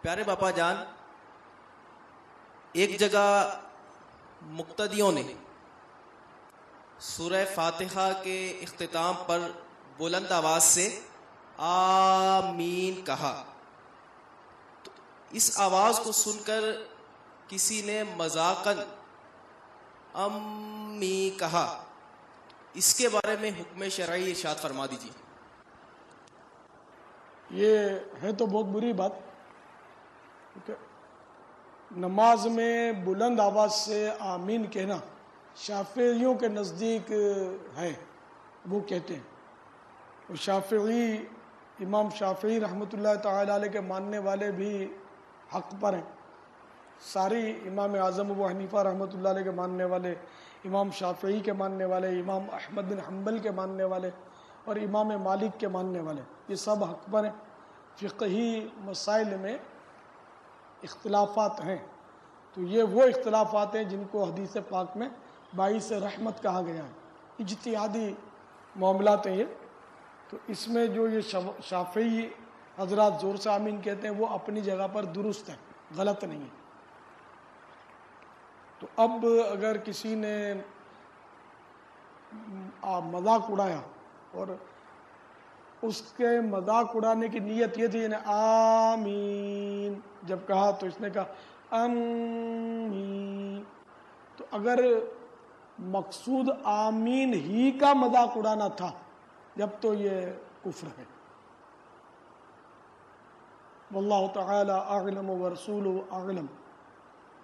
پیارے باپا جان، ایک جگہ مقتدیوں نے سورہ فاتحہ کے اختتام پر بلند آواز سے آمین کہا، تو اس آواز کو سن کر کسی نے مذاقاً امی کہا، اس کے بارے میں حکم شرعی ارشاد فرما دیجیے۔ یہ ہے تو بہت بری بات، کیونکہ نماز میں بلند آواز سے آمین کہنا شافعیوں کے نزدیک ہے، وہ کہتے ہیں۔ اور شافعی، امام شافعی رحمۃ اللہ تعالی علیہ کے ماننے والے بھی حق پر ہیں۔ ساری امام اعظم ابو حنیفہ رحمۃ اللہ علیہ کے ماننے والے، امام شافعی کے ماننے والے، امام احمد بن حنبل کے ماننے والے اور امام مالک کے ماننے والے، یہ سب حق پر ہیں۔ فقہی مسائل میں اختلافات ہیں، تو یہ وہ اختلافات ہیں جن کو حدیث پاک میں باعث رحمت کہا گیا ہے، اجتہادی معاملات ہیں یہ۔ تو اس میں جو یہ شافعی حضرات زور سے آمین کہتے ہیں وہ اپنی جگہ پر درست ہیں، غلط نہیں ہے۔ تو اب اگر کسی نے مذاق اڑایا اور اس کے مذاق اڑانے کی نیت یہ تھی، یعنی آمین جب کہا تو اس نے کہا آمین، تو اگر مقصود آمین ہی کا مذاق اڑانا تھا جب تو یہ کفر ہے۔ واللہ تعالی اعلم ورسولہ اعلم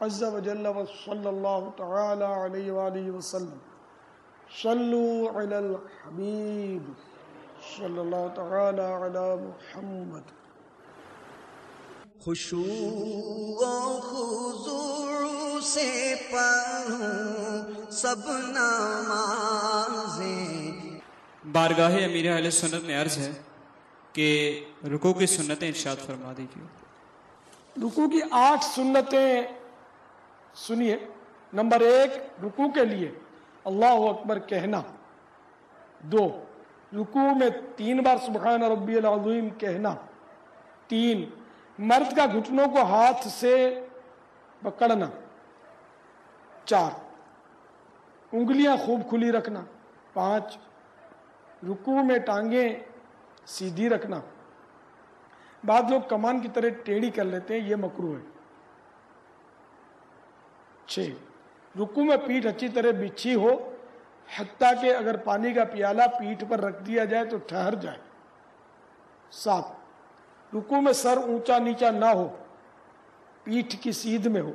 عز وجل وصلی اللہ تعالی علیہ وآلہ وسلم۔ صلوا علی الحبیب صلی اللہ تعالی علی محمد۔ خشوع و خضوع سے پڑھوں سب نمازیں۔ بارگاہ امیر اہل سنت میں عرض ہے کہ رکوع کی سنتیں ارشاد فرما دیجیے۔ رکوع کی 8 سنتیں سنیے۔ نمبر 1، رکوع کے لیے اللہ اکبر کہنا۔ 2، رکوع میں 3 بار سبحان ربی العظیم کہنا۔ 3، مرد کا گھٹنوں کو ہاتھ سے پکڑنا۔ 4، انگلیاں خوب کھلی رکھنا۔ 5، رکوع میں ٹانگیں سیدھی رکھنا۔ بعض لوگ کمان کی طرح ٹیڑھی کر لیتے ہیں، یہ مکروہ ہے۔ 6، رکوع میں پیٹھ اچھی طرح بچھی ہو، حتیٰ کہ اگر پانی کا پیالہ پیٹھ پر رکھ دیا جائے تو ٹھہر جائے۔ 7، رکوع میں سر اونچا نیچا نہ ہو، پیٹھ کی سیدھ میں ہو۔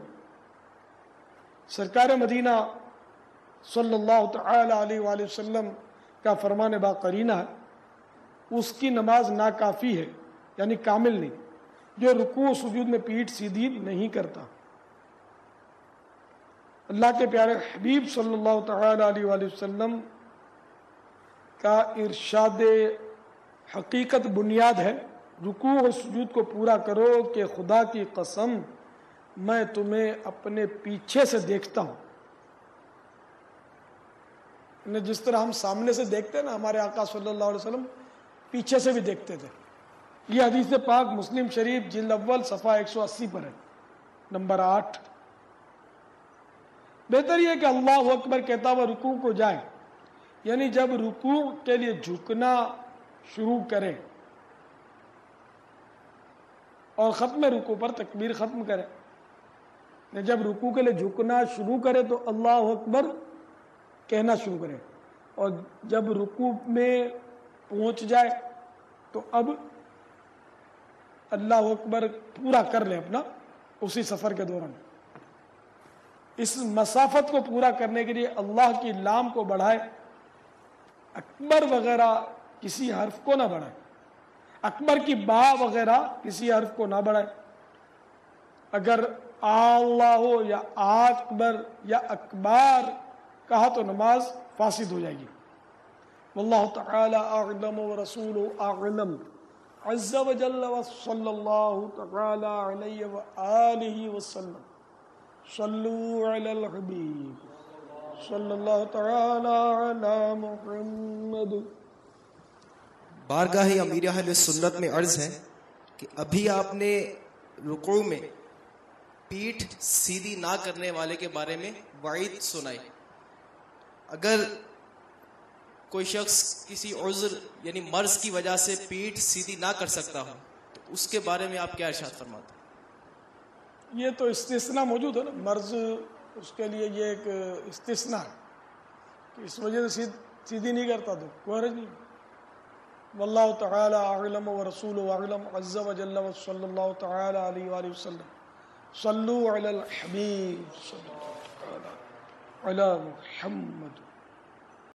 سرکار مدینہ صلی اللہ تعالی علیہ وآلہ وسلم کا فرمان باقرینہ ہے، اس کی نماز ناکافی ہے، یعنی کامل نہیں، جو رکوع و سجود میں پیٹھ سیدھی نہیں کرتا۔ اللہ کے پیارے حبیب صلی اللہ تعالی علیہ وآلہ وسلم کا ارشاد حقیقت بنیاد ہے، رکوع و سجود کو پورا کرو کہ خدا کی قسم میں تمہیں اپنے پیچھے سے دیکھتا ہوں۔ جس طرح ہم سامنے سے دیکھتے ہیں نا، ہمارے آقا صلی اللہ علیہ وسلم پیچھے سے بھی دیکھتے تھے۔ یہ حدیث پاک مسلم شریف جلد اول صفحہ 180 پر ہے، نمبر 8۔ بہتر یہ کہ اللہ اکبر کہتا ہوا رکوع کو جائے، یعنی جب رکوع کے لیے جھکنا شروع کرے اور ختم رکوع پر تکبیر ختم کرے۔ جب رکوع کے لیے جھکنا شروع کرے تو اللہ اکبر کہنا شروع کرے، اور جب رکوع میں پہنچ جائے تو اب اللہ اکبر پورا کر لے اپنا اسی سفر کے دوران۔ اس مسافت کو پورا کرنے کے لیے اللہ کی لام کو بڑھائے، اکبر وغیرہ کسی حرف کو نہ بڑھائے، اکبر کی با وغیرہ کسی حرف کو نہ بڑھائے۔ اگر اللہ ہو یا اکبر یا اکبار کہا تو نماز فاسد ہو جائے گی۔ واللہ تعالی اعلم ورسولہ اعلم عز وجل وصلی اللہ تعالی علیہ وآلہ وسلم۔ صلو علی الحبیب صلی اللہ تعالی علی محمد۔ بارگاہ امیر اہل سنت میں عرض ہے کہ ابھی آپ نے رکوع میں پیٹھ سیدھی نہ کرنے والے کے بارے میں وعید سنائی۔ اگر کوئی شخص کسی عذر یعنی مرض کی وجہ سے پیٹھ سیدھی نہ کر سکتا ہو تو اس کے بارے میں آپ کیا ارشاد فرماتے ہیں؟ یہ تو استثناء موجود ہے نا، مرض اس کے لیے یہ ایک استثناء ہے کہ اس وجہ سے سیدھی نہیں کرتا تو کوئی حرج نہیں۔ واللہ تعالی اعلم ورسولہ اعلم عز وجل وصلی اللہ تعالی علیہ وآلہ وسلم۔ صلو علی الحبیب صلی اللہ علی محمد۔